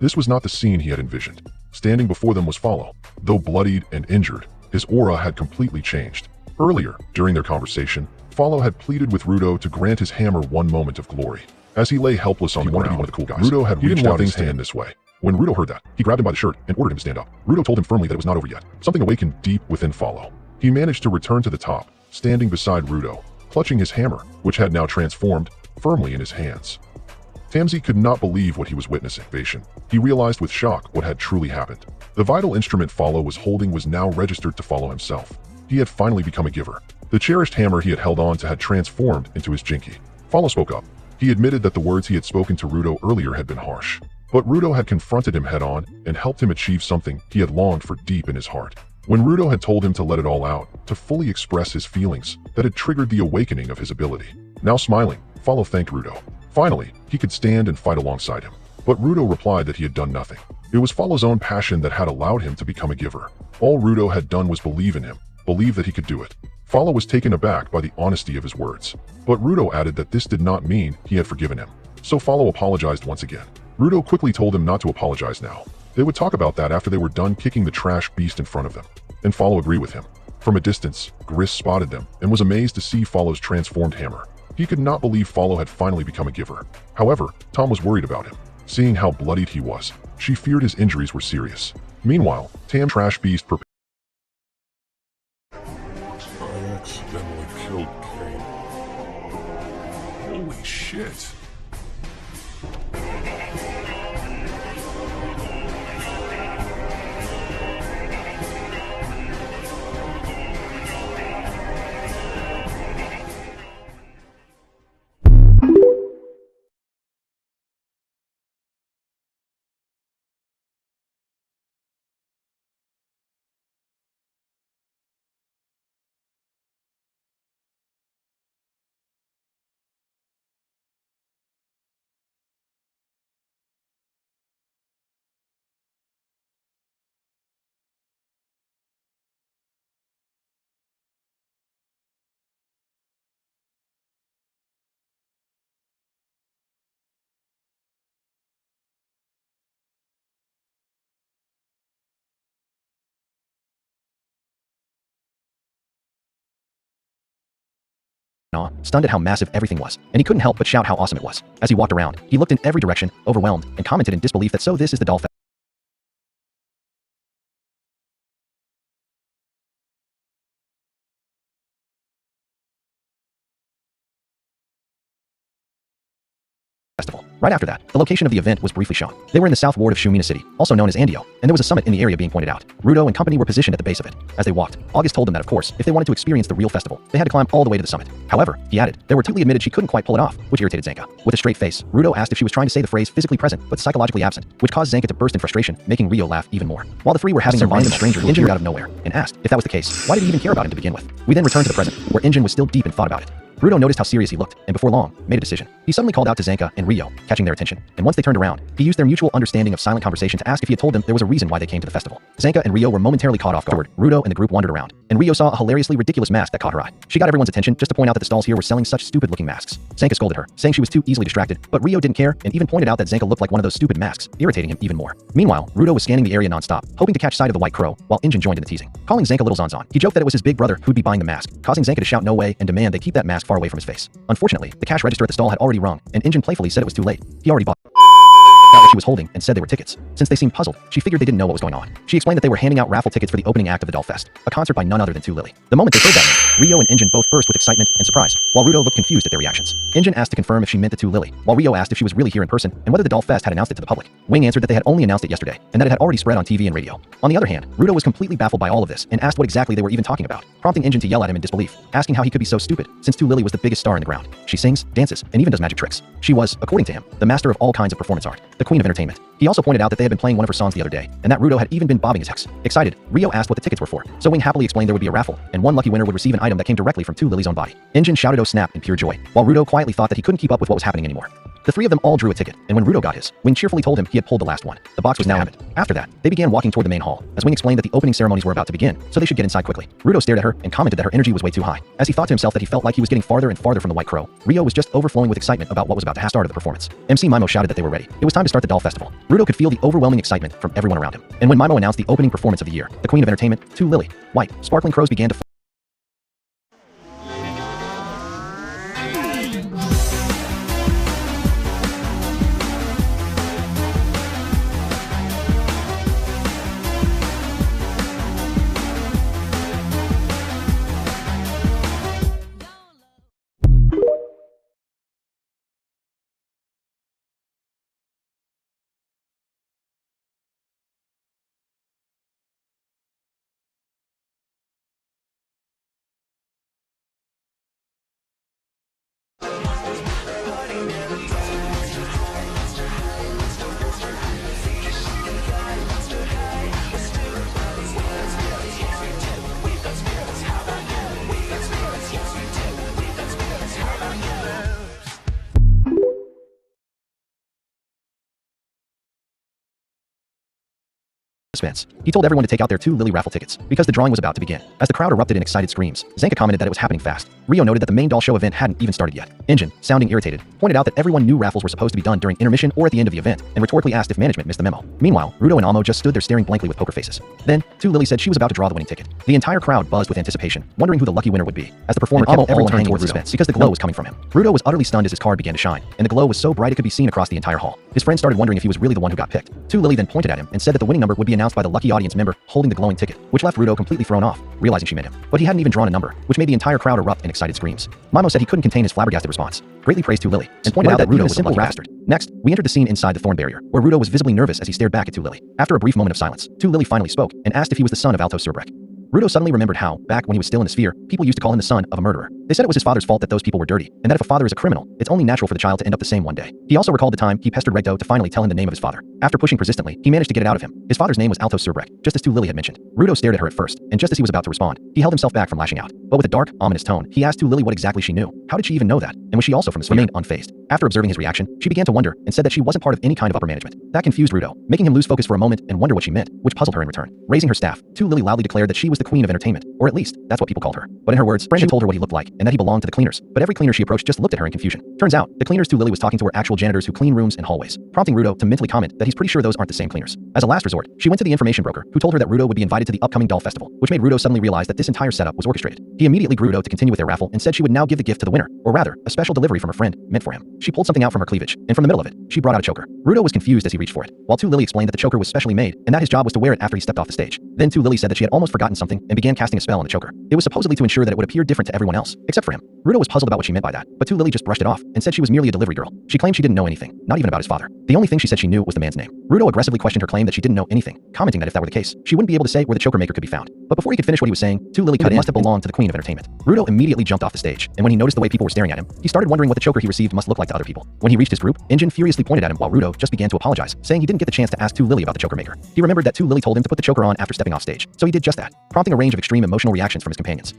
This was not the scene he had envisioned. Standing before them was Follow. Though bloodied and injured, his aura had completely changed. Earlier, during their conversation, Follow had pleaded with Rudo to grant his hammer one moment of glory. As he lay helpless on the ground, he wanted to be one of the cool guys. Rudo had reached out his hand this way. When Rudo heard that, he grabbed him by the shirt and ordered him to stand up. Rudo told him firmly that it was not over yet. Something awakened deep within Follow. He managed to return to the top, standing beside Rudo, clutching his hammer, which had now transformed, firmly in his hands. Tamsi could not believe what he was witnessing. He realized with shock what had truly happened. The vital instrument Follow was holding was now registered to Follow himself. He had finally become a giver. The cherished hammer he had held on to had transformed into his jinky. Follow spoke up. He admitted that the words he had spoken to Rudo earlier had been harsh. But Rudo had confronted him head-on and helped him achieve something he had longed for deep in his heart. When Rudo had told him to let it all out, to fully express his feelings, that had triggered the awakening of his ability. Now smiling, Follow thanked Rudo. Finally, he could stand and fight alongside him. But Rudo replied that he had done nothing. It was Follow's own passion that had allowed him to become a giver. All Rudo had done was believe in him, believe that he could do it. Follow was taken aback by the honesty of his words. But Rudo added that this did not mean he had forgiven him. So Follow apologized once again. Rudo quickly told him not to apologize now. They would talk about that after they were done kicking the trash beast in front of them. And Follow agreed with him. From a distance, Gris spotted them and was amazed to see Follow's transformed hammer. He could not believe Follow had finally become a giver. However, Tom was worried about him. Seeing how bloodied he was, she feared his injuries were serious. Meanwhile, Tam Trash Beast I accidentally killed Kane. Holy shit. Stunned at how massive everything was, and he couldn't help but shout how awesome it was. As he walked around, he looked in every direction, overwhelmed, and commented in disbelief that so this is the doll festival. Right after that, the location of the event was briefly shown. They were in the south ward of Shumina City, also known as Andio, and there was a summit in the area being pointed out. Rudo and company were positioned at the base of it. As they walked, August told them that of course, if they wanted to experience the real festival, they had to climb all the way to the summit. However, he added, there were Tutli admitted she couldn't quite pull it off, which irritated Zanka. With a straight face, Rudo asked if she was trying to say the phrase physically present, but psychologically absent, which caused Zanka to burst in frustration, making Rio laugh even more. While the three were having a random stranger who appeared out of nowhere, and asked if that was the case, why did he even care about him to begin with? We then returned to the present, where Injin was still deep in thought about it. Rudo noticed how serious he looked, and before long, made a decision. He suddenly called out to Zanka and Rio, catching their attention, and once they turned around, he used their mutual understanding of silent conversation to ask if he had told them there was a reason why they came to the festival. Zanka and Rio were momentarily caught off guard. Rudo and the group wandered around, and Rio saw a hilariously ridiculous mask that caught her eye. She got everyone's attention just to point out that the stalls here were selling such stupid-looking masks. Zanka scolded her, saying she was too easily distracted, but Rio didn't care and even pointed out that Zanka looked like one of those stupid masks, irritating him even more. Meanwhile, Rudo was scanning the area non-stop, hoping to catch sight of the white crow, while Injin joined in the teasing. Calling Zanka Little Zanzan, he joked that it was his big brother who'd be buying the mask, causing Zanka to shout no way and demand they keep that mask far away from his face. Unfortunately, the cash register at the stall had already rung, and Injin playfully said it was too late. He already bought what she was holding and said they were tickets. Since they seemed puzzled, she figured they didn't know what was going on. She explained that they were handing out raffle tickets for the opening act of the Doll Fest, a concert by none other than Lily. The moment they heard that name, Rio and Injin both burst with excitement and surprise, while Rudo looked confused at their reactions. Injin asked to confirm if she meant the Lily, while Rio asked if she was really here in person and whether the Doll Fest had announced it to the public. Wing answered that they had only announced it yesterday, and that it had already spread on TV and radio. On the other hand, Rudo was completely baffled by all of this and asked what exactly they were even talking about, prompting Injin to yell at him in disbelief, asking how he could be so stupid, since Lily was the biggest star in the ground. She sings, dances, and even does magic tricks. She was, according to him, the master of all kinds of performance art, the queen of entertainment. He also pointed out that they had been playing one of her songs the other day, and that Rudo had even been bobbing his hex. Excited, Rio asked what the tickets were for, so Wing happily explained there would be a raffle, and one lucky winner would receive an item that came directly from Lily's own body. Injin shouted oh snap in pure joy, while Rudo quietly thought that he couldn't keep up with what was happening anymore. The three of them all drew a ticket, and when Rudo got his, Wing cheerfully told him he had pulled the last one. The box was now empty. After that, they began walking toward the main hall, as Wing explained that the opening ceremonies were about to begin, so they should get inside quickly. Rudo stared at her and commented that her energy was way too high. As he thought to himself that he felt like he was getting farther and farther from the White Crow, Rio was just overflowing with excitement about what was about to happen. Start of the performance. MC Mimo shouted that they were ready. It was time to start the doll festival. Rudo could feel the overwhelming excitement from everyone around him. And when Mimo announced the opening performance of the year, the Queen of Entertainment, 2 Lily, white, sparkling crows began to suspense. He told everyone to take out their 2 Lily raffle tickets, because the drawing was about to begin. As the crowd erupted in excited screams, Zanka commented that it was happening fast. Rio noted that the main doll show event hadn't even started yet. Injin, sounding irritated, pointed out that everyone knew raffles were supposed to be done during intermission or at the end of the event, and rhetorically asked if management missed the memo. Meanwhile, Rudo and Amo just stood there staring blankly with poker faces. Then, 2 Lily said she was about to draw the winning ticket. The entire crowd buzzed with anticipation, wondering who the lucky winner would be. As the performer kept everyone turned towards suspense because the glow was coming from him. Rudo was utterly stunned as his card began to shine, and the glow was so bright it could be seen across the entire hall. His friends started wondering if he was really the one who got picked. 2 Lily then pointed at him and said that the winning number would be announced by the lucky audience member holding the glowing ticket, which left Rudo completely thrown off, realizing she meant him. But he hadn't even drawn a number, which made the entire crowd erupt in excited screams. Mimo said he couldn't contain his flabbergasted response, greatly praised 2 Lily, and pointed out that Rudo was a simple bastard. Next, we entered the scene inside the thorn barrier, where Rudo was visibly nervous as he stared back at 2 Lily. After a brief moment of silence, 2 Lily finally spoke and asked if he was the son of Alto Surbrek. Rudo suddenly remembered how, back when he was still in the sphere, people used to call him the son of a murderer. They said it was his father's fault that those people were dirty, and that if a father is a criminal, it's only natural for the child to end up the same one day. He also recalled the time he pestered Recto to finally tell him the name of his father. After pushing persistently, he managed to get it out of him. His father's name was Alto Surbrek, just as 2 Lily had mentioned. Rudo stared at her at first, and just as he was about to respond, he held himself back from lashing out. But with a dark, ominous tone, he asked 2 Lily what exactly she knew. How did she even know that? And was she also from the sphere? Remained unfazed. After observing his reaction, she began to wonder and said that she wasn't part of any kind of upper management. That confused Rudo, making him lose focus for a moment and wonder what she meant, which puzzled her in return. Raising her staff, 2 Lily loudly declared that she was the Queen of Entertainment, or at least, that's what people called her. But in her words, Brandon told her what he looked like, and that he belonged to the cleaners. But every cleaner she approached just looked at her in confusion. Turns out, the cleaners 2 Lily was talking to were actual janitors who clean rooms and hallways, prompting Rudo to mentally comment that he's pretty sure those aren't the same cleaners. As a last resort, she went to the information broker, who told her that Rudo would be invited to the upcoming doll festival, which made Rudo suddenly realize that this entire setup was orchestrated. He immediately grew Rudo to continue with their raffle and said she would now give the gift to the winner, or rather, a special delivery from a friend meant for him. She pulled something out from her cleavage, and from the middle of it, she brought out a choker. Rudo was confused as he reached for it, while 2 Lily explained that the choker was specially made, and that his job was to wear it after he stepped off the stage. Then 2 Lily said that she had almost forgotten something and began casting a spell on the choker. It was supposedly to ensure that it would appear different to everyone else, except for him. Rudo was puzzled about what she meant by that, but 2 Lily just brushed it off and said she was merely a delivery girl. She claimed she didn't know anything, not even about his father. The only thing she said she knew was the man's name. Rudo aggressively questioned her claim that she didn't know anything, commenting that if that were the case, she wouldn't be able to say where the choker maker could be found. But before he could finish what he was saying, 2 Lily cut in. It must have belonged to the Queen of Entertainment. Rudo immediately jumped off the stage, and when he noticed the way people were staring at him, he started wondering what the choker he received must look like to other people. When he reached his group, Injin furiously pointed at him while Rudo just began to apologize, saying he didn't get the chance to ask 2 Lily about the choker maker. He remembered that 2 Lily told him to put the choker on after stepping off stage, so he did just that, prompting a range of extreme emotional reactions from his companions.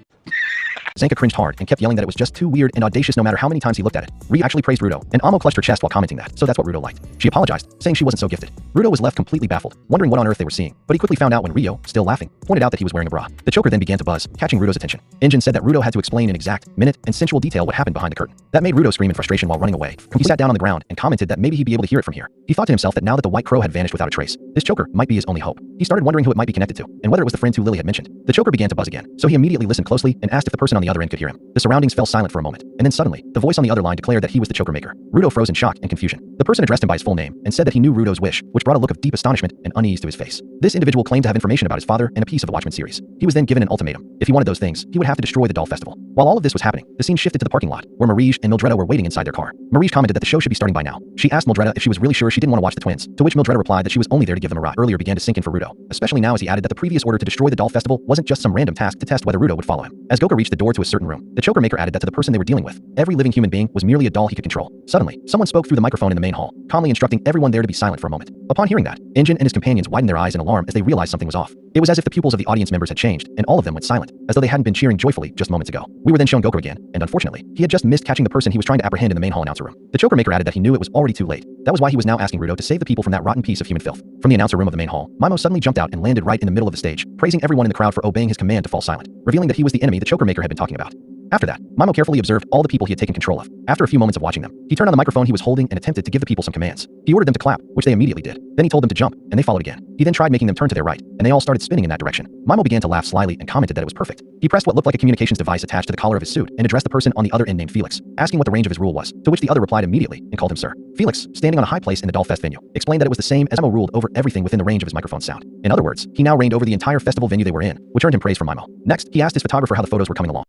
Zanka cringed hard and kept yelling that it was just too weird and audacious no matter how many times he looked at it. Ri actually praised Rudo, and Amo clutched her chest while commenting that, so that's what Rudo liked. She apologized, saying she wasn't so gifted. Rudo was left completely baffled, wondering what on earth they were seeing, but he quickly found out when Rio, still laughing, pointed out that he was wearing a bra. The choker then began to buzz, catching Rudo's attention. Injin said that Rudo had to explain in exact, minute, and sensual detail what happened behind the curtain. That made Rudo scream in frustration while running away. He sat down on the ground and commented that maybe he'd be able to hear it from here. He thought to himself that now that the White Crow had vanished without a trace, this choker might be his only hope. He started wondering who it might be connected to, and whether it was the friend 2 Lily had mentioned. The choker began to buzz again, so he immediately listened closely and asked if the person on the other end could hear him. The surroundings fell silent for a moment, and then suddenly, the voice on the other line declared that he was the choker maker. Rudo froze in shock and confusion. The person addressed him by his full name and said that he knew Rudo's wish, which brought a look of deep astonishment and unease to his face. This individual claimed to have information about his father and a piece of the Watchmen series. He was then given an ultimatum. If he wanted those things, he would have to destroy the doll festival. While all of this was happening, the scene shifted to the parking lot, where Marige and Mildreda were waiting inside their car. Marige commented that the show should be starting by now. She asked Mildreda if she was really sure she didn't want to watch the twins, to which Mildreda replied that she was only there to give them a ride. Earlier began to sink in for Rudo, especially now as he added that the previous order to destroy the doll festival wasn't just some random task to test whether Rudo would follow him. As Goka reached the door to a certain room, the choker maker added that to the person they were dealing with, every living human being was merely a doll he could control. Suddenly, someone spoke through the microphone in the main hall, calmly instructing everyone there to be silent for a moment. Upon hearing that, Injin and his companions widened their eyes in alarm as they realized something was off. It It was as if the pupils of the audience members had changed, and all of them went silent, as though they hadn't been cheering joyfully just moments ago. We were then shown Goku again, and unfortunately, he had just missed catching the person he was trying to apprehend in the main hall announcer room. The Choker Maker added that he knew it was already too late. That was why he was now asking Rudo to save the people from that rotten piece of human filth. From the announcer room of the main hall, Mimo suddenly jumped out and landed right in the middle of the stage, praising everyone in the crowd for obeying his command to fall silent, revealing that he was the enemy the Choker Maker had been talking about. After that, Mimo carefully observed all the people he had taken control of. After a few moments of watching them, he turned on the microphone he was holding and attempted to give the people some commands. He ordered them to clap, which they immediately did. Then he told them to jump, and they followed again. He then tried making them turn to their right, and they all started spinning in that direction. Mimo began to laugh slyly and commented that it was perfect. He pressed what looked like a communications device attached to the collar of his suit and addressed the person on the other end named Felix, asking what the range of his rule was, to which the other replied immediately and called him sir. Felix, standing on a high place in the Dollfest venue, explained that it was the same as Mimo ruled over everything within the range of his microphone sound. In other words, he now reigned over the entire festival venue they were in, which earned him praise from Mimo. Next, he asked his photographer how the photos were coming along.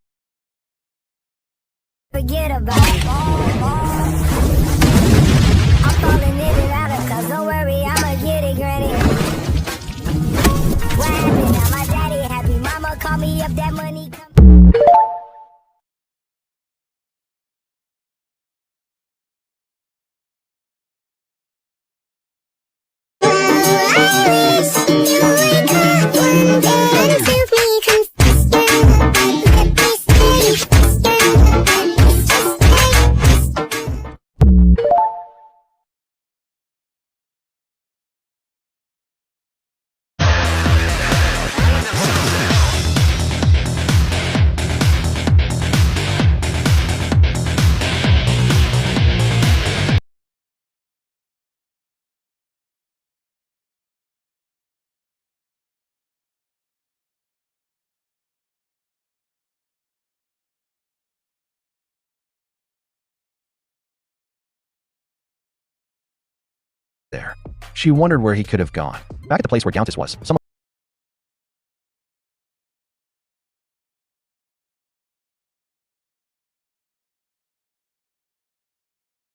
Forget about it. I'm falling in and out of cause don't worry, I'ma get it, granny. What happened? Now my daddy happy. Mama call me up, that money come. There. She wondered where he could have gone. Back at the place where Countess was, someone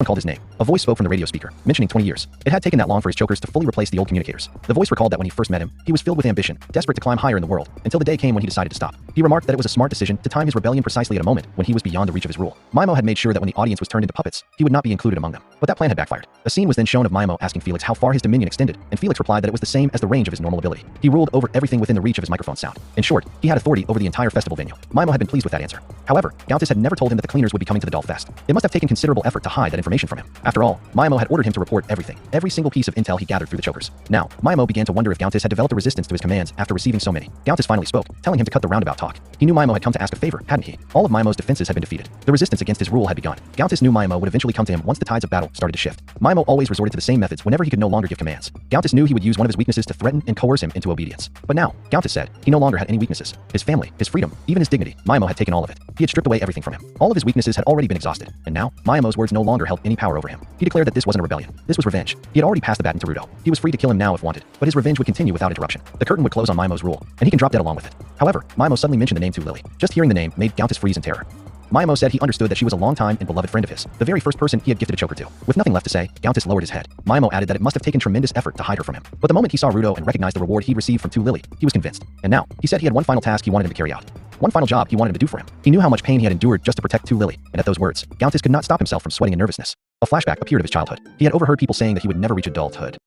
called his name. A voice spoke from the radio speaker, mentioning 20 years. It had taken that long for his chokers to fully replace the old communicators. The voice recalled that when he first met him, he was filled with ambition, desperate to climb higher in the world, until the day came when he decided to stop. He remarked that it was a smart decision to time his rebellion precisely at a moment when he was beyond the reach of his rule. Mimo had made sure that when the audience was turned into puppets, he would not be included among them. But that plan had backfired. A scene was then shown of Mimo asking Felix how far his dominion extended, and Felix replied that it was the same as the range of his normal ability. He ruled over everything within the reach of his microphone sound. In short, he had authority over the entire festival venue. Mimo had been pleased with that answer. However, Countess had never told him that the cleaners would be coming to the Dollfest. It must have taken considerable effort to hide that information from him. After all, Mimo had ordered him to report everything, every single piece of intel he gathered through the chokers. Now, Mimo began to wonder if Countess had developed a resistance to his commands after receiving so many. Countess finally spoke, telling him to cut the roundabout talk. He knew Mimo had come to ask a favor, hadn't he? All of Mimo's defenses had been defeated. The resistance against his rule had begun. Countess knew Mimo would eventually come to him once the tides of battle started to shift. Mimo always resorted to the same methods whenever he could no longer give commands. Countess knew he would use one of his weaknesses to threaten and coerce him into obedience. But now, Countess said, he no longer had any weaknesses. His family, his freedom, even his dignity, Mimo had taken all of it. He had stripped away everything from him. All of his weaknesses had already been exhausted, and now, Mimo's words no longer held any power over him. He declared that this wasn't a rebellion. This was revenge. He had already passed the baton to Rudo. He was free to kill him now if wanted, but his revenge would continue without interruption. The curtain would close on Mimo's rule, and he can drop dead along with it. However, Mimo suddenly mentioned the name to Lily. Just hearing the name made Countess freeze in terror. Mimo said he understood that she was a long-time and beloved friend of his, the very first person he had gifted a choker to. With nothing left to say, Countess lowered his head. Mimo added that it must have taken tremendous effort to hide her from him. But the moment he saw Rudo and recognized the reward he'd received from Lily, he was convinced. And now, he said he had one final task he wanted him to carry out. One final job he wanted him to do for him. He knew how much pain he had endured just to protect Lily, and at those words, Countess could not stop himself from sweating in nervousness. A flashback appeared of his childhood. He had overheard people saying that he would never reach adulthood.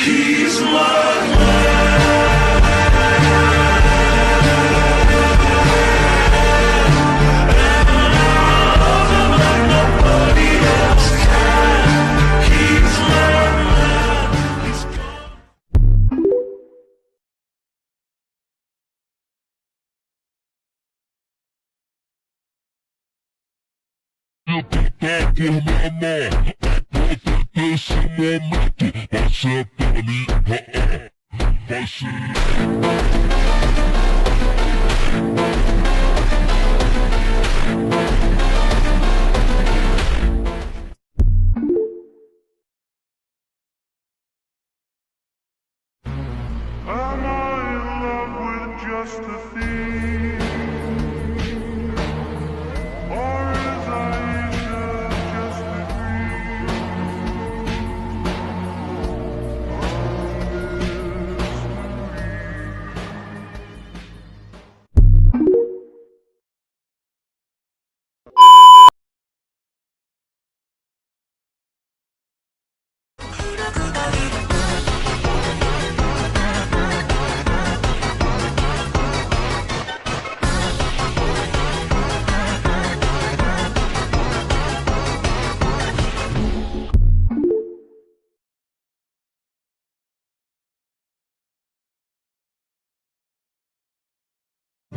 He's my man. And I love him Am I in love with just a thief? Or is Aisha just a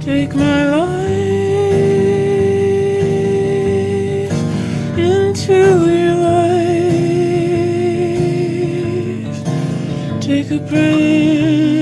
Take my life into your life. Take a breath.